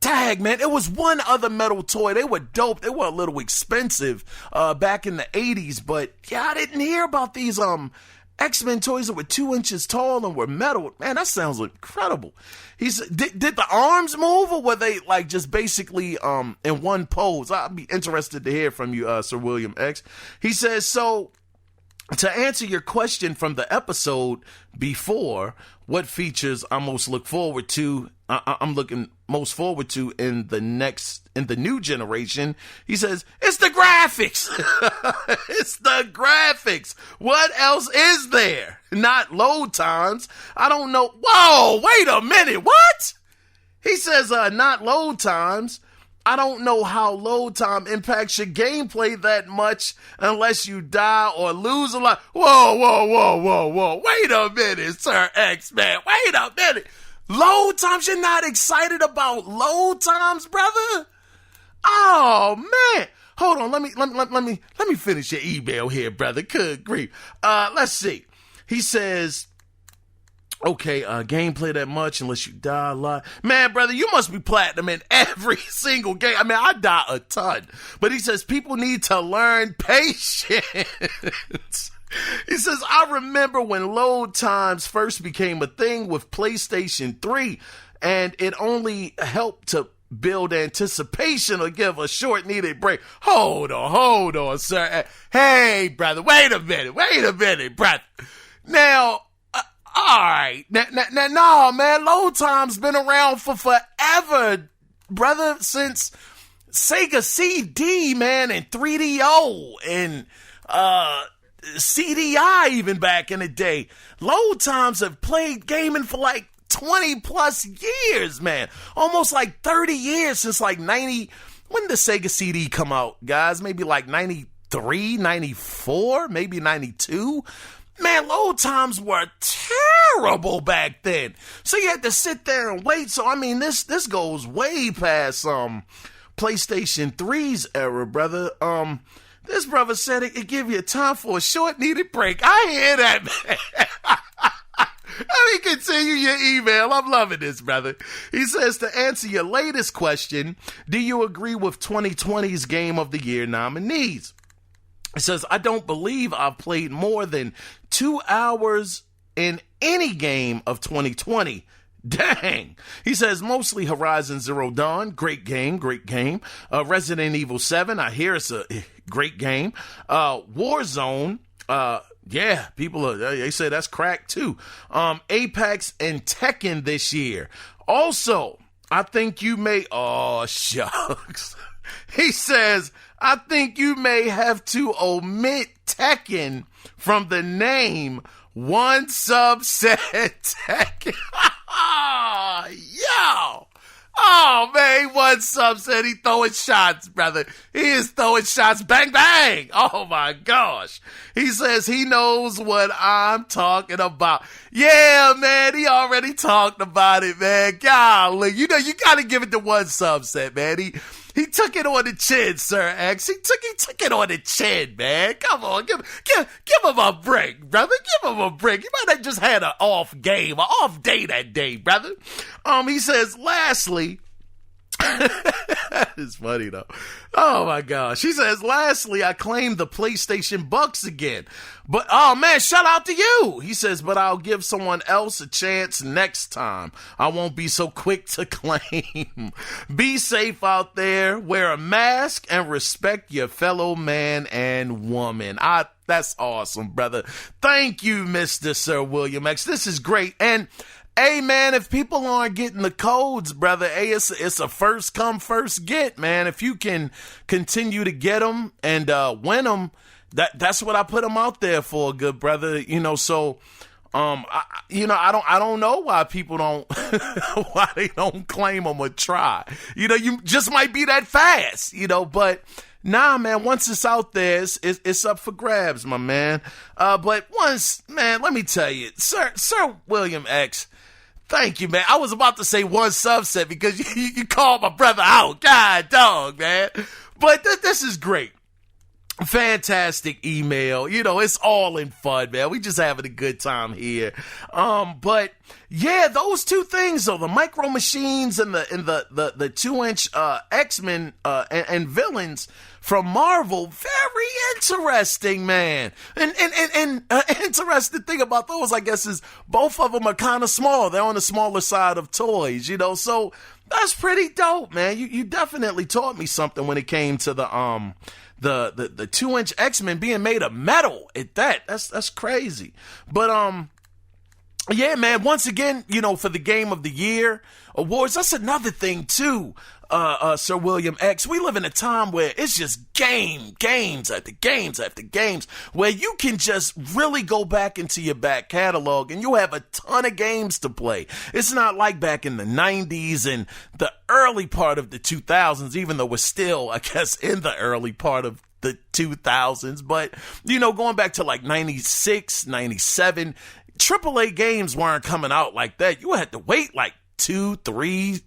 Tag, man. It was one other metal toy. They were dope. They were a little expensive back in the 80s, but yeah, I didn't hear about these X-Men toys that were 2 inches tall and were metal. Man, that sounds incredible. He said, did the arms move, or were they like just basically in one pose? I'd be interested to hear from you, Sir William X. He says, so to answer your question from the episode before, what features I most look forward to, I'm looking most forward to in the new generation, he says, it's the graphics. It's the graphics. What else is there? Not load times. I don't know. Whoa, wait a minute. What? He says, not load times. I don't know how load time impacts your gameplay that much unless you die or lose a lot. Whoa. Wait a minute, Sir X, man. Wait a minute. Load times? You're not excited about load times, brother? Oh, man. Hold on. Let me finish your email here, brother. Good grief. Let's see. He says, okay, gameplay that much unless you die a lot. Man, brother, you must be platinum in every single game. I mean, I die a ton. But he says people need to learn patience. He says, I remember when load times first became a thing with PlayStation 3, and it only helped to build anticipation or give a short needed break. Hold on, sir. Hey, brother, wait a minute, brother. Now, all right. Now, man, load time's been around for forever, brother, since Sega CD, man, and 3DO, and, CDI even back in the day. Load times have played gaming for like 20 plus years, man. Almost like 30 years since like 90. When did the Sega CD come out, guys? Maybe like 93, 94, maybe 92. Man, load times were terrible back then. So you had to sit there and wait. So, I mean, this goes way past PlayStation 3's era, brother. This brother said it give you time for a short needed break. I hear that, man. Let me continue your email. I'm loving this, brother. He says, to answer your latest question, do you agree with 2020's Game of the Year nominees? He says, I don't believe I've played more than 2 hours in any game of 2020. Dang. He says, mostly Horizon Zero Dawn. Great game, great game. Resident Evil 7, I hear it's a great game. Warzone, yeah, they say that's crack too. Apex and Tekken this year. Also, I think you may, oh, shucks. He says, I think you may have to omit Tekken from the name. One subset Tekken. Yo. Oh, man, one subset. He throwing shots, brother. He is throwing shots. Bang, bang. Oh, my gosh. He says he knows what I'm talking about. Yeah, man, he already talked about it, man. Golly. You know, you got to give it to one subset, man. He took it on the chin, Sir X. He took it on the chin, man. Come on, give him a break, brother. Give him a break. He might have just had an off game, an off day that day, brother. He says, lastly, it's funny though. Oh my gosh. He says, lastly, I claim the PlayStation Bucks again. But, oh man, shout out to you. He says, but I'll give someone else a chance next time. I won't be so quick to claim. Be safe out there. Wear a mask and respect your fellow man and woman. That's awesome, brother. Thank you, Mr. Sir William X. This is great. And hey, man, if people aren't getting the codes, brother, hey, it's a first come, first get, man. If you can continue to get them and win them, that's what I put them out there for, good brother. You know, so I don't know why people don't why they don't claim them or try. You know, you just might be that fast, you know, but nah, man, once it's out there, it's up for grabs, my man. But once, man, let me tell you, Sir William X, thank you, man. I was about to say one subset because you called my brother out. God dog, man. But this is great. Fantastic email. You know, it's all in fun, man. We just having a good time here. But yeah, those two things though, the Micro Machines and the 2-inch X-Men and villains from Marvel, very interesting, man. And interesting thing about those, I guess, is both of them are kind of small. They're on the smaller side of toys, you know. So that's pretty dope, man. You definitely taught me something when it came to the 2-inch X-Men being made of metal at that. That's crazy. But yeah, man, once again, you know, for the Game of the Year awards, that's another thing too. Sir William X, we live in a time where it's just games after games after games, where you can just really go back into your back catalog and you have a ton of games to play. It's not like back in the 90s and the early part of the 2000s, even though we're still, I guess, in the early part of the 2000s. But, you know, going back to like 96, 97, AAA games weren't coming out like that. You had to wait like 2, 3,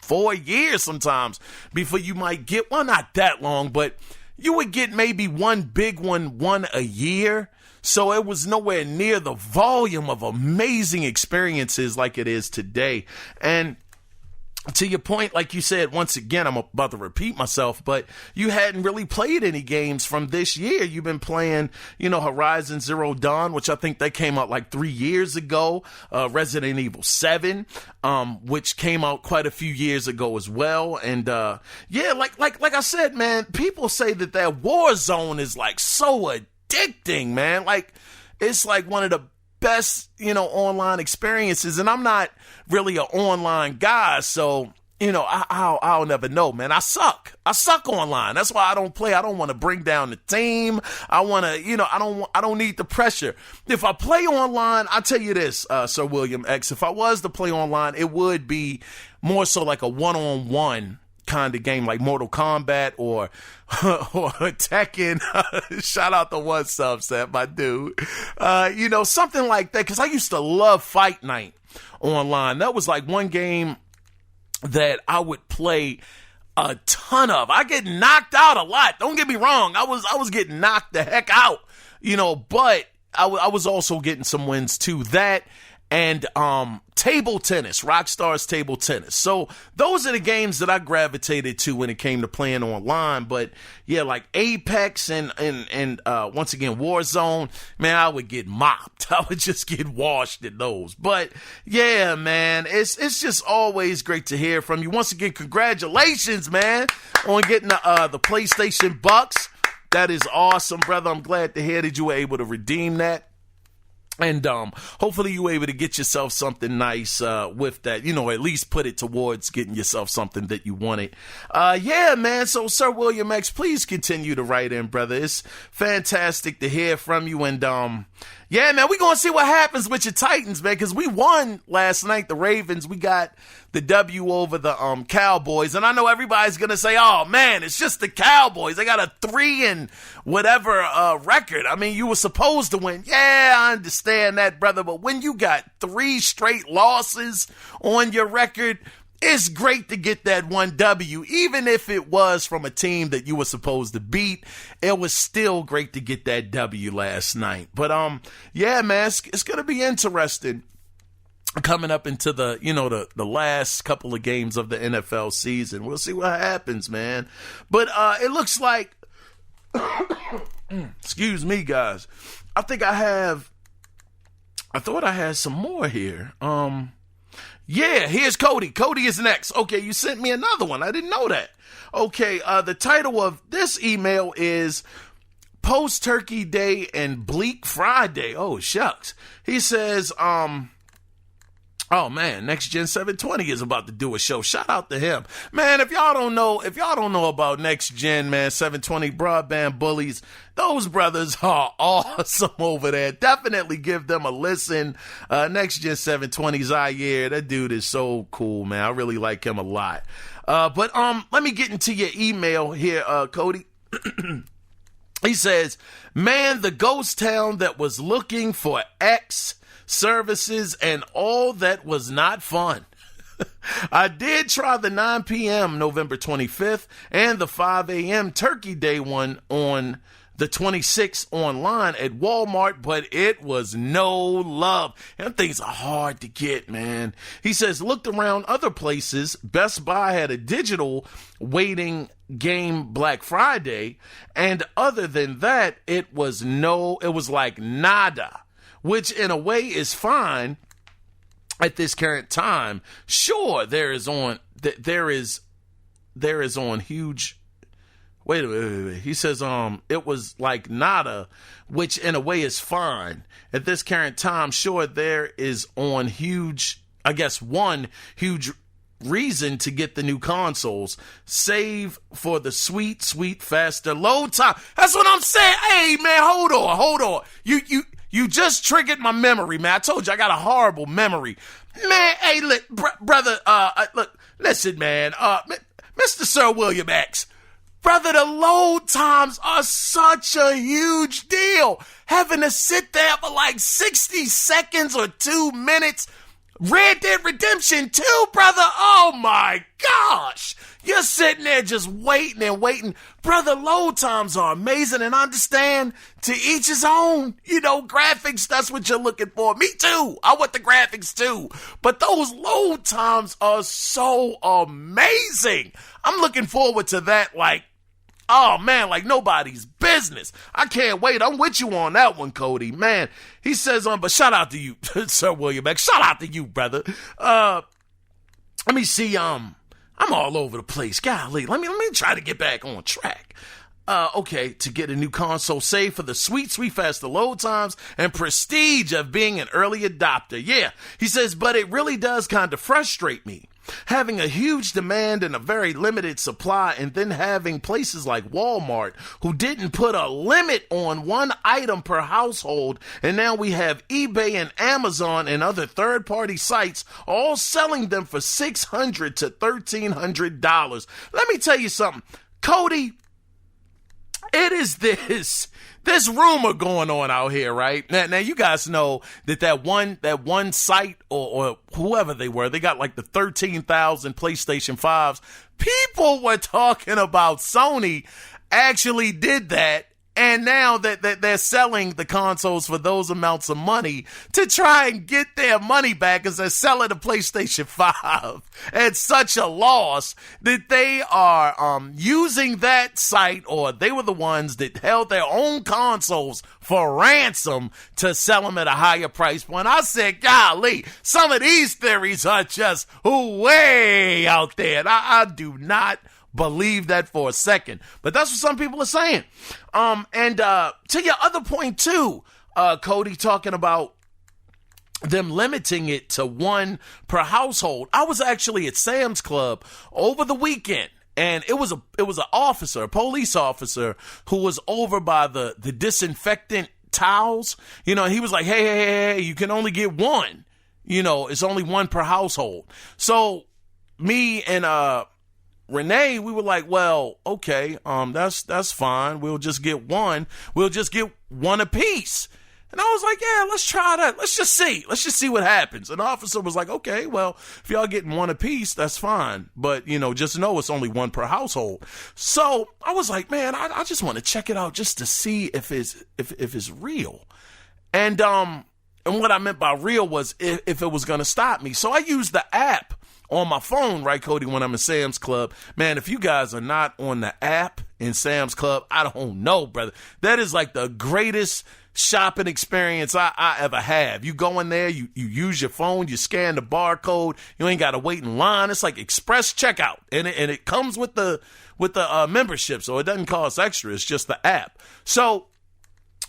4 years sometimes before you might get, well, not that long, but you would get maybe one big one a year. So it was nowhere near the volume of amazing experiences like it is today. And to your point, like you said, once again, I'm about to repeat myself, but you hadn't really played any games from this year. You've been playing, Horizon Zero Dawn, which I think they came out like 3 years ago. Resident Evil 7, which came out quite a few years ago as well. And, yeah, like I said, man, people say that Warzone is like so addicting, man. Like, it's like one of the best, online experiences. And I'm not really an online guy, so, I'll never know, man. I suck online. That's why I don't play. I don't want to bring down the team. I want to, I don't need the pressure. If I play online, I'll tell you this, Sir William X, if I was to play online, it would be more so like a one-on-one kind of game, like Mortal Kombat or Tekken. Shout out to one subset, my dude. Something like that, because I used to love Fight Night online. That was like one game that I would play a ton of. I get knocked out a lot. Don't get me wrong. I was getting knocked the heck out, but I was also getting some wins too. That and table tennis, Rockstar's table tennis. So those are the games that I gravitated to when it came to playing online. But yeah, like Apex and once again Warzone, man, I would get mopped. I would just get washed in those. But yeah, man, it's just always great to hear from you. Once again, congratulations, man, on getting the PlayStation Bucks. That is awesome, brother. I'm glad to hear that you were able to redeem that. And hopefully you were able to get yourself something nice with that, at least put it towards getting yourself something that you wanted. Yeah, man. So, Sir William X, please continue to write in, brother. It's fantastic to hear from you. And yeah, man, we're going to see what happens with your Titans, man, because we won last night, the Ravens. We got the W over the Cowboys. And I know everybody's going to say, oh, man, it's just the Cowboys. They got a 3 and whatever record. I mean, you were supposed to win. Yeah, I understand that, brother. But when you got 3 straight losses on your record, it's great to get that one W. Even if it was from a team that you were supposed to beat, it was still great to get that W last night. But yeah, man, it's going to be interesting coming up into the last couple of games of the NFL season. We'll see what happens, man. But it looks like, excuse me, guys. I thought I had some more here. Yeah, here's Cody. Cody is next. Okay, you sent me another one. I didn't know that. Okay, the title of this email is Post-Turkey Day and Bleak Friday. Oh, shucks. He says, oh man, Next Gen 720 is about to do a show. Shout out to him. Man, if y'all don't know about Next Gen, man, 720 Broadband Bullies, those brothers are awesome over there. Definitely give them a listen. Next Gen 720 Zaire, that dude is so cool, man. I really like him a lot. But let me get into your email here, Cody. He says, man, the ghost town that was looking for X services and all that was not fun. I did try the 9 p.m. November 25th and the 5 a.m. Turkey Day one on the 26th online at Walmart, but it was no love. And things are hard to get, man. He says, looked around other places. Best Buy had a digital waiting game Black Friday. And other than that, it was like nada, which in a way is fine at this current time. Sure, there is on huge. Wait a minute. He says, it was like nada, which in a way is fine. At this current time, sure, there is on huge, I guess, one huge reason to get the new consoles. Save for the sweet, faster load time. That's what I'm saying. Hey, man, hold on. You just triggered my memory, man. I told you I got a horrible memory. Man, hey, look, brother, look, listen, man, Mr. Sir William X. Brother, the load times are such a huge deal. Having to sit there for like 60 seconds or 2 minutes. Red Dead Redemption 2, brother. Oh my gosh. You're sitting there just waiting and waiting. Brother, load times are amazing, and I understand to each his own. Graphics, that's what you're looking for. Me too. I want the graphics too. But those load times are so amazing. I'm looking forward to that like, oh, man, like nobody's business. I can't wait. I'm with you on that one, Cody. Man, he says, but shout out to you, Sir William X. Shout out to you, brother. Let me see. I'm all over the place. Golly, let me try to get back on track. Okay, to get a new console, save for the sweet faster load times and prestige of being an early adopter. Yeah, he says, but it really does kind of frustrate me. Having a huge demand and a very limited supply, and then having places like Walmart who didn't put a limit on one item per household, and now we have eBay and Amazon and other third-party sites all selling them for $600 to $1,300. Let me tell you something, Cody. It is this rumor going on out here, right? Now you guys know that one site or whoever they were, they got like the 13,000 PlayStation 5s. People were talking about Sony actually did that And now that they're selling the consoles for those amounts of money to try and get their money back as they're selling the PlayStation 5 at such a loss that they are using that site, or they were the ones that held their own consoles for ransom to sell them at a higher price point. I said, golly, some of these theories are just way out there. And I do not believe that for a second. But that's what some people are saying. And to your other point too, Cody, talking about them limiting it to one per household. I was actually at Sam's Club over the weekend, and it was a police officer who was over by the disinfectant towels. You know, he was like, hey, you can only get one. You know, it's only one per household. So me and Renee, we were like, well, okay, that's fine. We'll just get one. We'll just get one apiece. And I was like, yeah, let's try that. Let's just see what happens. And the officer was like, okay, well, if y'all getting one apiece, that's fine. But, you know, just know it's only one per household. So I was like, man, I just want to check it out just to see if it's real. And what I meant by real was if it was going to stop me. So I used the app on my phone, right, Cody, when I'm in Sam's Club. Man, if you guys are not on the app in Sam's Club, I don't know, brother. That is like the greatest shopping experience I ever have. You go in there, you use your phone, you scan the barcode, you ain't got to wait in line. It's like express checkout, and it comes with the membership, so it doesn't cost extra. It's just the app. So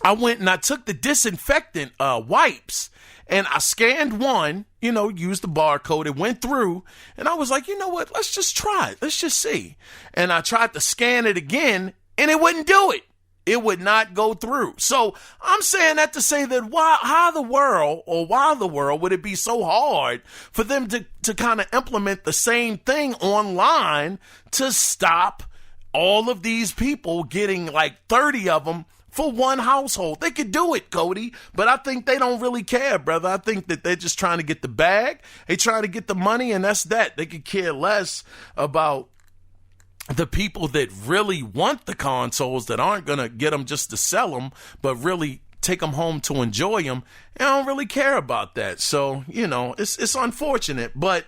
I went and I took the disinfectant wipes, and I scanned one, you know, used the barcode. It went through, and I was like, you know what? Let's just try it. Let's just see. And I tried to scan it again, and it wouldn't do it. It would not go through. So I'm saying that to say that why the world would it be so hard for them to kind of implement the same thing online to stop all of these people getting like 30 of them for one household? They could do it, Cody, but I think they don't really care, brother. I think that they're just trying to get the bag. They trying to get the money, and that's that. They could care less about the people that really want the consoles, that aren't going to get them just to sell them, but really take them home to enjoy them. And I don't really care about that. So, you know, it's unfortunate, but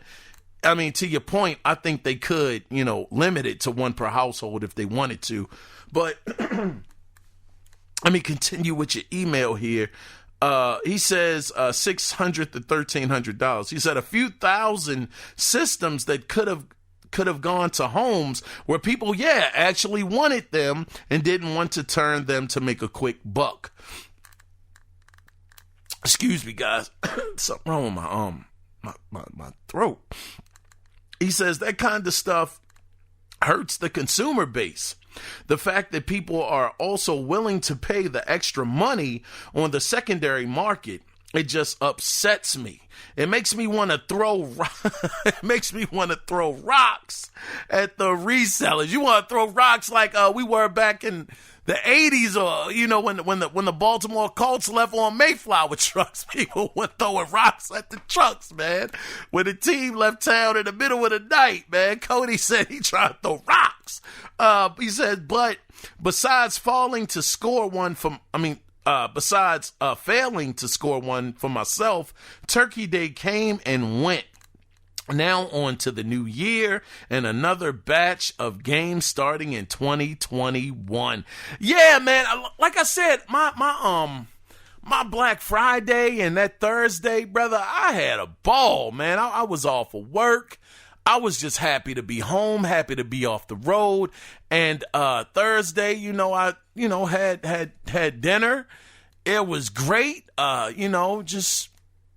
I mean, to your point, I think they could, you know, limit it to one per household if they wanted to. But let me continue with your email here. He says $600 to $1,300. He said a few thousand systems that could have gone to homes where people, actually wanted them and didn't want to turn them to make a quick buck. Excuse me, guys. Something wrong with my throat. He says that kind of stuff hurts the consumer base. The fact that people are also willing to pay the extra money on the secondary market, it just upsets me. It makes me want to throw rocks at the resellers. You want to throw rocks like we were back in the 80s, or you know, when the Baltimore Colts left on Mayflower trucks. People were throwing rocks at the trucks, man. When the team left town in the middle of the night, man, Cody said he tried to throw rocks. He said, but besides failing to score one for myself, Turkey Day came and went. Now on to the new year and another batch of games starting in 2021. Yeah, man. Like I said, my Black Friday and that Thursday, brother, I had a ball, man. I was off of work. I was just happy to be home, happy to be off the road. And Thursday, I had dinner. It was great. Just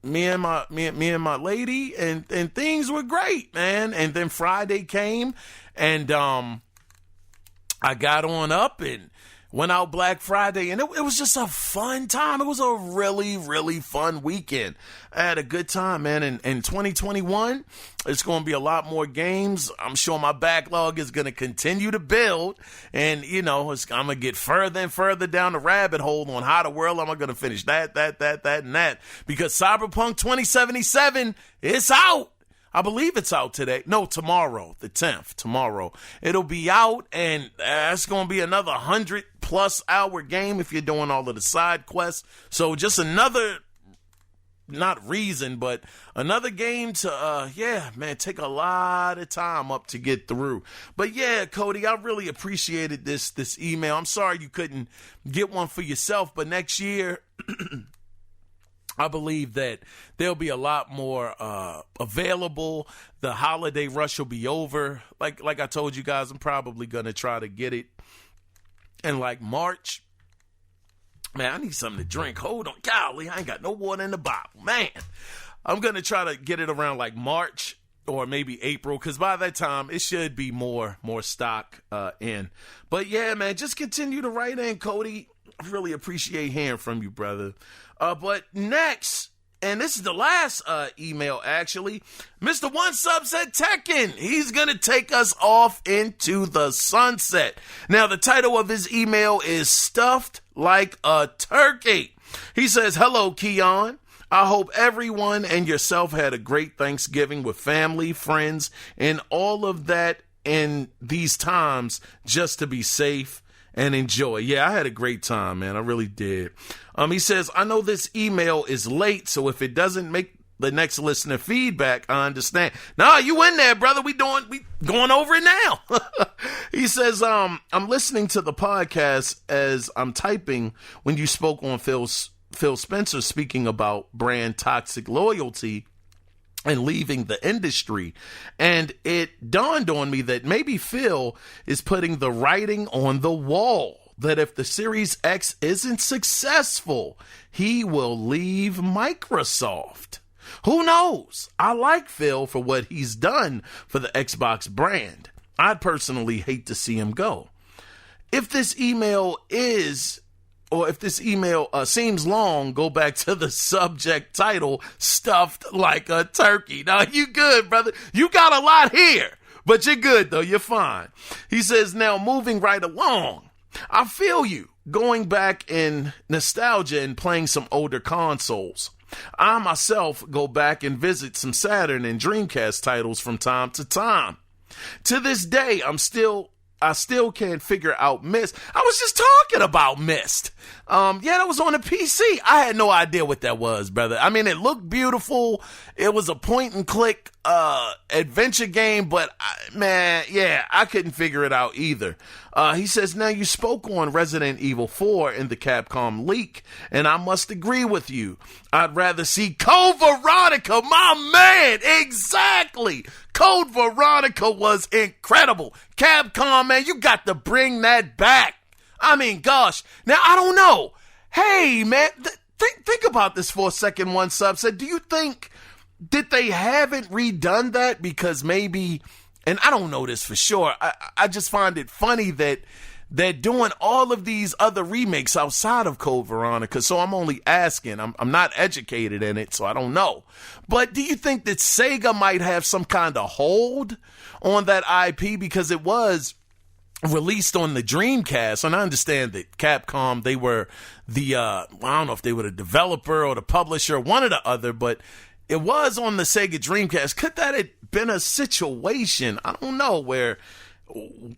me and my lady, and things were great, man. And then Friday came, and I got on up and went out Black Friday, and it was just a fun time. It was a really, really fun weekend. I had a good time, man. And in 2021, it's going to be a lot more games. I'm sure my backlog is going to continue to build, and I'm going to get further and further down the rabbit hole on how the world am I going to finish that, and that, because Cyberpunk 2077 is out. I believe it's out today. No, tomorrow, the 10th, tomorrow. It'll be out, and that's going to be another $100+ plus hour game if you're doing all of the side quests. So just another, not reason, but another game to, take a lot of time up to get through. But yeah, Cody, I really appreciated this email. I'm sorry you couldn't get one for yourself, but next year, I believe that there'll be a lot more available. The holiday rush will be over. Like I told you guys, I'm probably going to try to get it in like March. Man, I need something to drink. Hold on. Golly, I ain't got no water in the bottle. Man, I'm going to try to get it around like March or maybe April, because by that time it should be more stock in. But yeah, man, just continue to write in, Cody. I really appreciate hearing from you, brother. But next, and this is the last email, actually, Mr. One Sub said Tekken. He's going to take us off into the sunset. Now, the title of his email is Stuffed Like a Turkey. He says, hello, Kiaun. I hope everyone and yourself had a great Thanksgiving with family, friends, and all of that in these times, just to be safe and enjoy. Yeah, I had a great time, man. I really did. He says, I know this email is late, so if it doesn't make the next listener feedback, I understand. Nah, you in there, brother. We going over it now. He says, I'm listening to the podcast as I'm typing when you spoke on Phil Spencer speaking about brand toxic loyalty and leaving the industry. And it dawned on me that maybe Phil is putting the writing on the wall, that if the Series X isn't successful, he will leave Microsoft. Who knows? I like Phil for what he's done for the Xbox brand. I'd personally hate to see him go. If this email seems long, go back to the subject title, Stuffed Like a Turkey. Now, you good, brother. You got a lot here, but you're good, though. You're fine. He says, now moving right along. I feel you, going back in nostalgia and playing some older consoles. I myself go back and visit some Saturn and Dreamcast titles from time to time. To this day, I still can't figure out Myst. I was just talking about Myst. That was on the PC. I had no idea what that was, brother. I mean, it looked beautiful. It was a point and click adventure game, but I couldn't figure it out either. He says, now you spoke on Resident Evil 4 in the Capcom leak, and I must agree with you. I'd rather see Code Veronica, my man. Exactly. Code Veronica was incredible. Capcom, man, you got to bring that back. I mean, gosh. Now, I don't know. Hey, man, think about this for a second. One sub said, do you think that they haven't redone that because maybe, and I don't know this for sure, I just find it funny that they're doing all of these other remakes outside of Code Veronica, so I'm only asking. I'm not educated in it, so I don't know. But do you think that Sega might have some kind of hold on that IP because it was released on the Dreamcast? And I understand that Capcom, they were the, I don't know if they were the developer or the publisher, one or the other, but it was on the Sega Dreamcast. Could that have been a situation, I don't know, where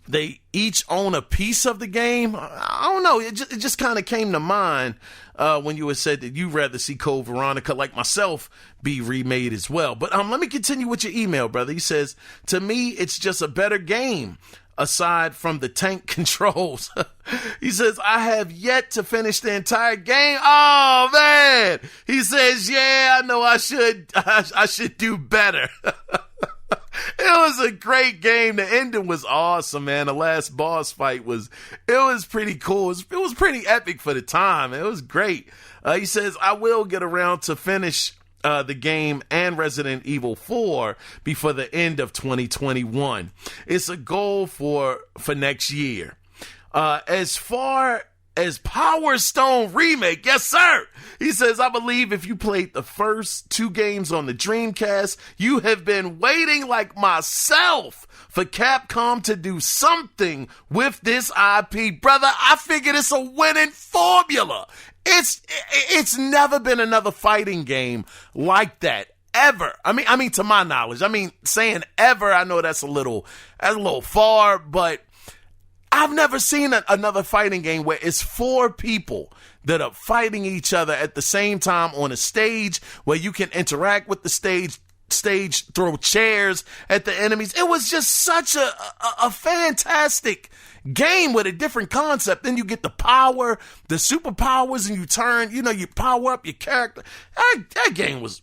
they each own a piece of the game? I don't know. It just kind of came to mind when you had said that you'd rather see Code Veronica, like myself, be remade as well. But let me continue with your email, brother. He says, to me, it's just a better game aside from the tank controls. He says, I have yet to finish the entire game. Oh, man. He says, yeah, I know I should do better. It was a great game. The ending was awesome, man. The last boss fight was pretty cool. It was pretty epic for the time. It was great. He says, I will get around to finish the game and Resident Evil 4 before the end of 2021. It's a goal for next year. As far as Power Stone Remake, yes, sir. He says, I believe if you played the first two games on the Dreamcast, you have been waiting like myself for Capcom to do something with this IP. Brother, I figured it's a winning formula. It's never been another fighting game like that. Ever. I mean, to my knowledge. I mean, saying ever, I know that's a little far, but I've never seen another fighting game where it's 4 people that are fighting each other at the same time on a stage where you can interact with the stage, throw chairs at the enemies. It was just such a fantastic game with a different concept. Then you get the power, the superpowers, and you turn, you power up your character. That game was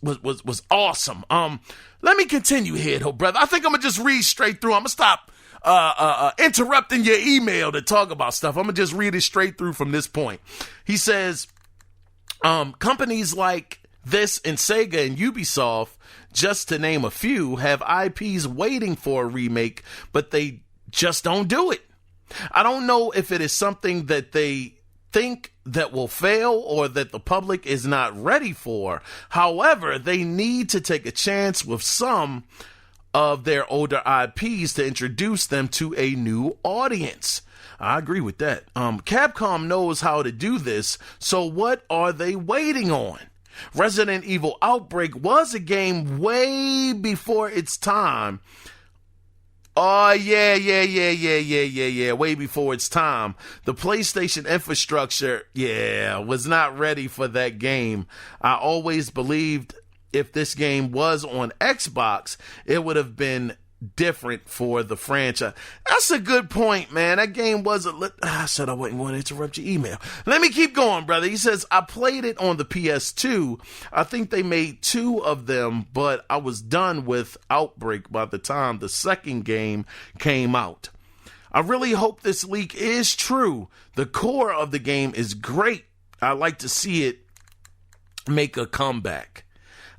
awesome. Let me continue here, though, brother. I think I'm gonna just read straight through. I'm gonna stop interrupting your email to talk about stuff. I'm gonna just read it straight through from this point. He says, companies like this and Sega and Ubisoft, just to name a few, have IPs waiting for a remake, but they just don't do it. I don't know if it is something that they think that will fail or that the public is not ready for. However, they need to take a chance with some of their older IPs to introduce them to a new audience. I agree with that. Capcom knows how to do this, so what are they waiting on? Resident Evil Outbreak was a game way before its time. Oh, yeah. Way before its time. The PlayStation infrastructure, was not ready for that game. I always believed if this game was on Xbox, it would have been different for the franchise. That's a good point, man. That game was I said I wasn't going to interrupt your email. Let me keep going, brother. He says, I played it on the PS2. I think they made 2 of them, but I was done with Outbreak by the time the second game came out. I really hope this leak is true. The core of the game is great. I like to see it make a comeback.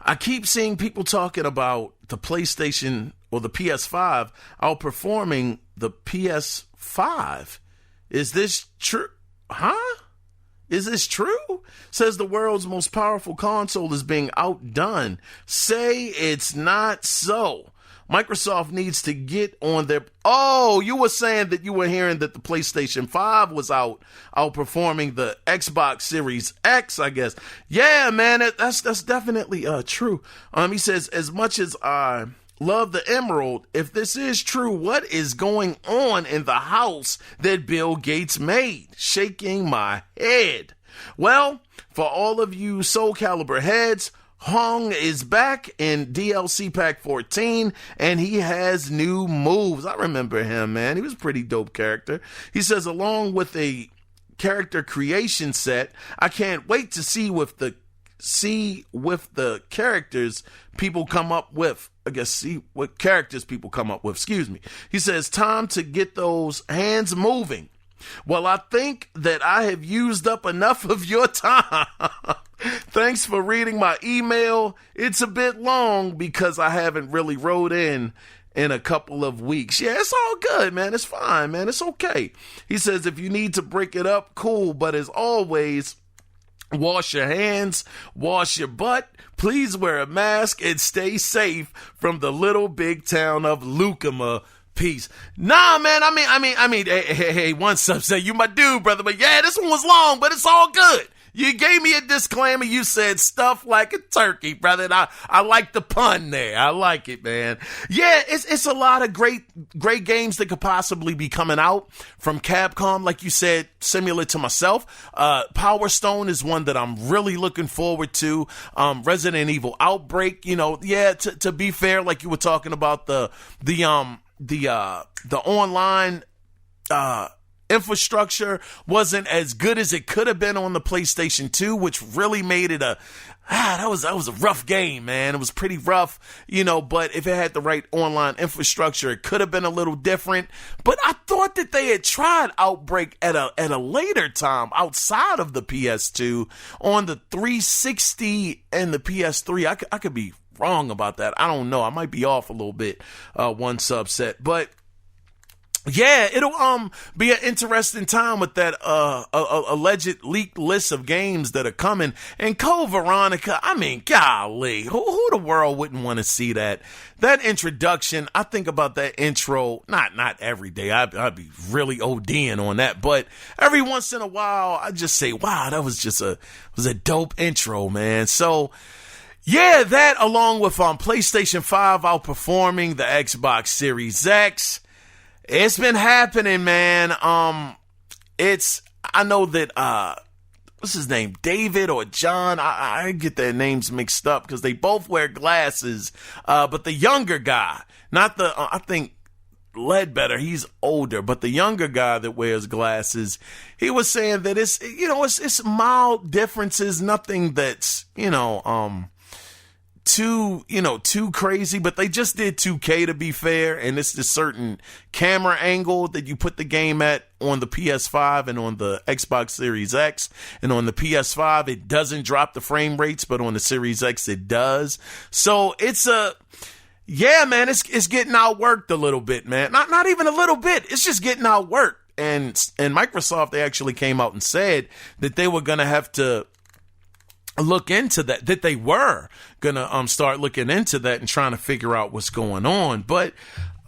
I keep seeing people talking about the PlayStation or the PS5 outperforming the PS5. Is this true? Is this true? Says the world's most powerful console is being outdone. Say it's not so. Microsoft needs to get on their... Oh, you were saying that you were hearing that the PlayStation 5 was outperforming the Xbox Series X, I guess. Yeah, man, that's definitely true. He says, as much as I love the Emerald, if this is true, what is going on in the house that Bill Gates made? Shaking my head. Well, for all of you Soul Calibur heads, Hong is back in DLC Pack 14, and he has new moves. I remember him, man. He was a pretty dope character. He says, along with a character creation set, I can't wait to see with the characters people come up with. See what characters people come up with. Excuse me. He says, time to get those hands moving. Well, I think that I have used up enough of your time. Thanks for reading my email. It's a bit long because I haven't really wrote in a couple of weeks. Yeah, it's all good, man. It's fine, man. It's okay. He says, if you need to break it up, cool. But as always, wash your hands, wash your butt. Please wear a mask and stay safe from the little big town of Lucama. Peace. Nah, man. I mean. Hey. One sub said you my dude, brother. But yeah, this one was long, but it's all good. You gave me a disclaimer. You said stuff like a turkey, brother. And I like the pun there. I like it, man. Yeah, it's a lot of great games that could possibly be coming out from Capcom. Like you said, similar to myself. Power Stone is one that I'm really looking forward to. Resident Evil Outbreak. To be fair, like you were talking about the online infrastructure wasn't as good as it could have been on the PlayStation 2, which really made it that was a rough game, man. It was pretty rough, but if it had the right online infrastructure, it could have been a little different. But I thought that they had tried Outbreak at a later time outside of the PS2 on the 360 and the PS3. I could be wrong about that. I don't know. I might be off a little bit, one subset, but yeah, it'll be an interesting time with that alleged leaked list of games that are coming. And Code Veronica, I mean, golly, who the world wouldn't want to see that? That introduction, I think about that intro, not every day. I'd be really ODing on that, but every once in a while, I just say, wow, that was a dope intro, man. So yeah, that along with PlayStation 5 outperforming the Xbox Series X. It's been happening, man. I know that, what's his name? David or John? I get their names mixed up because they both wear glasses. But the younger guy, not the, I think Ledbetter, he's older, but the younger guy that wears glasses, he was saying that it's mild differences, nothing that's, too crazy, but they just did 2K to be fair, and it's this certain camera angle that you put the game at on the PS5 and on the Xbox Series X, and on the PS5 it doesn't drop the frame rates, but on the Series X it does. So it's getting outworked a little bit, man. Not even a little bit. It's just getting outworked. And Microsoft, they actually came out and said that they were going to have to look into that they were going to start looking into that and trying to figure out what's going on. But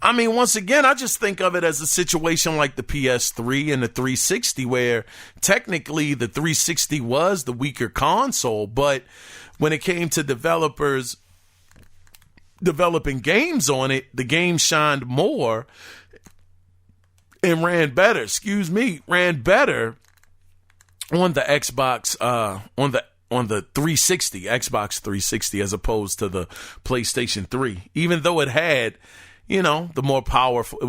I mean, once again, I just think of it as a situation like the PS3 and the 360, where technically the 360 was the weaker console, but when it came to developers developing games on it, the game shined more and ran better on the Xbox, on the 360, Xbox 360, as opposed to the PlayStation 3, even though it had, it was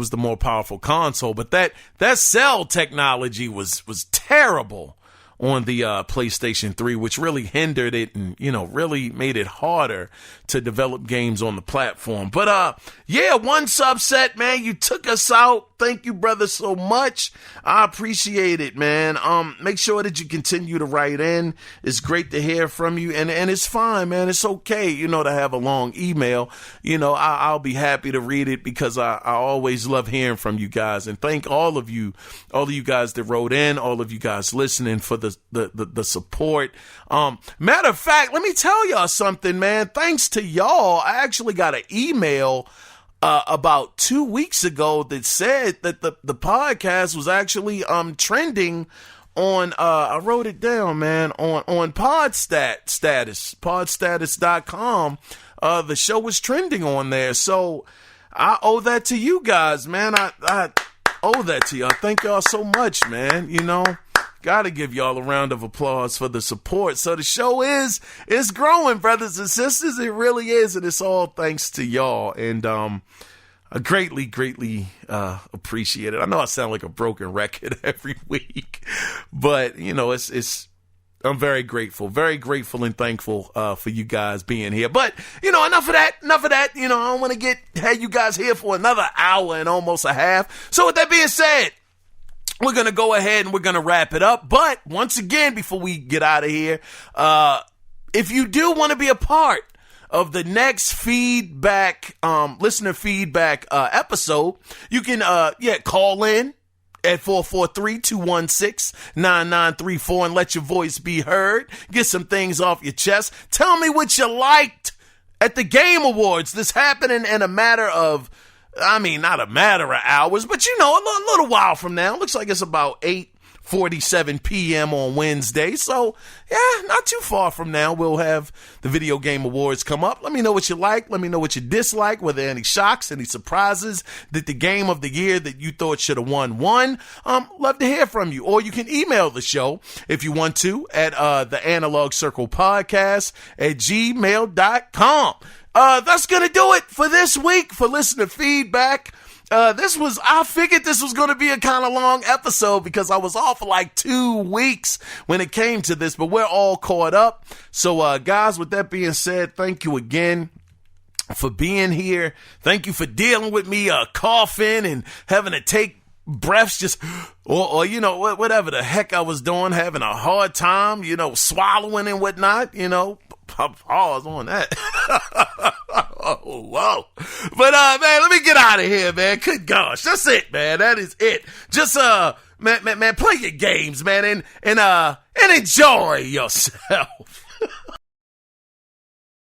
the more powerful console, but that cell technology was terrible on the PlayStation 3, which really hindered it and, really made it harder to develop games on the platform. But, one subset, man, you took us out. Thank you, brother, so much. I appreciate it, man. Make sure that you continue to write in. It's great to hear from you, and it's fine, man. It's okay, to have a long email. I'll be happy to read it because I always love hearing from you guys. And thank all of you guys that wrote in, all of you guys listening for the support. Matter of fact, let me tell y'all something, man. Thanks to y'all, I actually got an email about 2 weeks ago that said that the podcast was actually trending on I wrote it down, man, on podstatus.com. The show was trending on there. So I owe that to you guys, man. I owe that to y'all. Thank y'all so much, man. Gotta give y'all a round of applause for the support. So the show is growing, brothers and sisters. It really is, and it's all thanks to y'all. And I greatly appreciate it. I know I sound like a broken record every week, but I'm very grateful and thankful for you guys being here. But enough of that. I don't want to have you guys here for another hour and almost a half. So with that being said, we're going to go ahead and we're going to wrap it up. But once again, before we get out of here, if you do want to be a part of the next listener feedback episode, you can call in at 443-216-9934 and let your voice be heard. Get some things off your chest. Tell me what you liked at the Game Awards. This happening in a matter of, not a matter of hours, but a little while from now. Looks like it's about 8:47 p.m. on Wednesday. So, not too far from now, we'll have the Video Game Awards come up. Let me know what you like. Let me know what you dislike. Were there any shocks, any surprises? Did the game of the year that you thought should have won? Love to hear from you. Or you can email the show if you want to at the Analog Circle Podcast at gmail.com. That's going to do it for this week for listener feedback. I figured this was going to be a kind of long episode because I was off for like 2 weeks when it came to this, but we're all caught up. So, guys, with that being said, thank you again for being here. Thank you for dealing with me, coughing and having to take breaths or whatever the heck I was doing, having a hard time, swallowing and whatnot, pause on that. Oh, whoa. But, man, let me get out of here, man. Good gosh. That's it, man. That is it. Just, man, play your games, man, and enjoy yourself.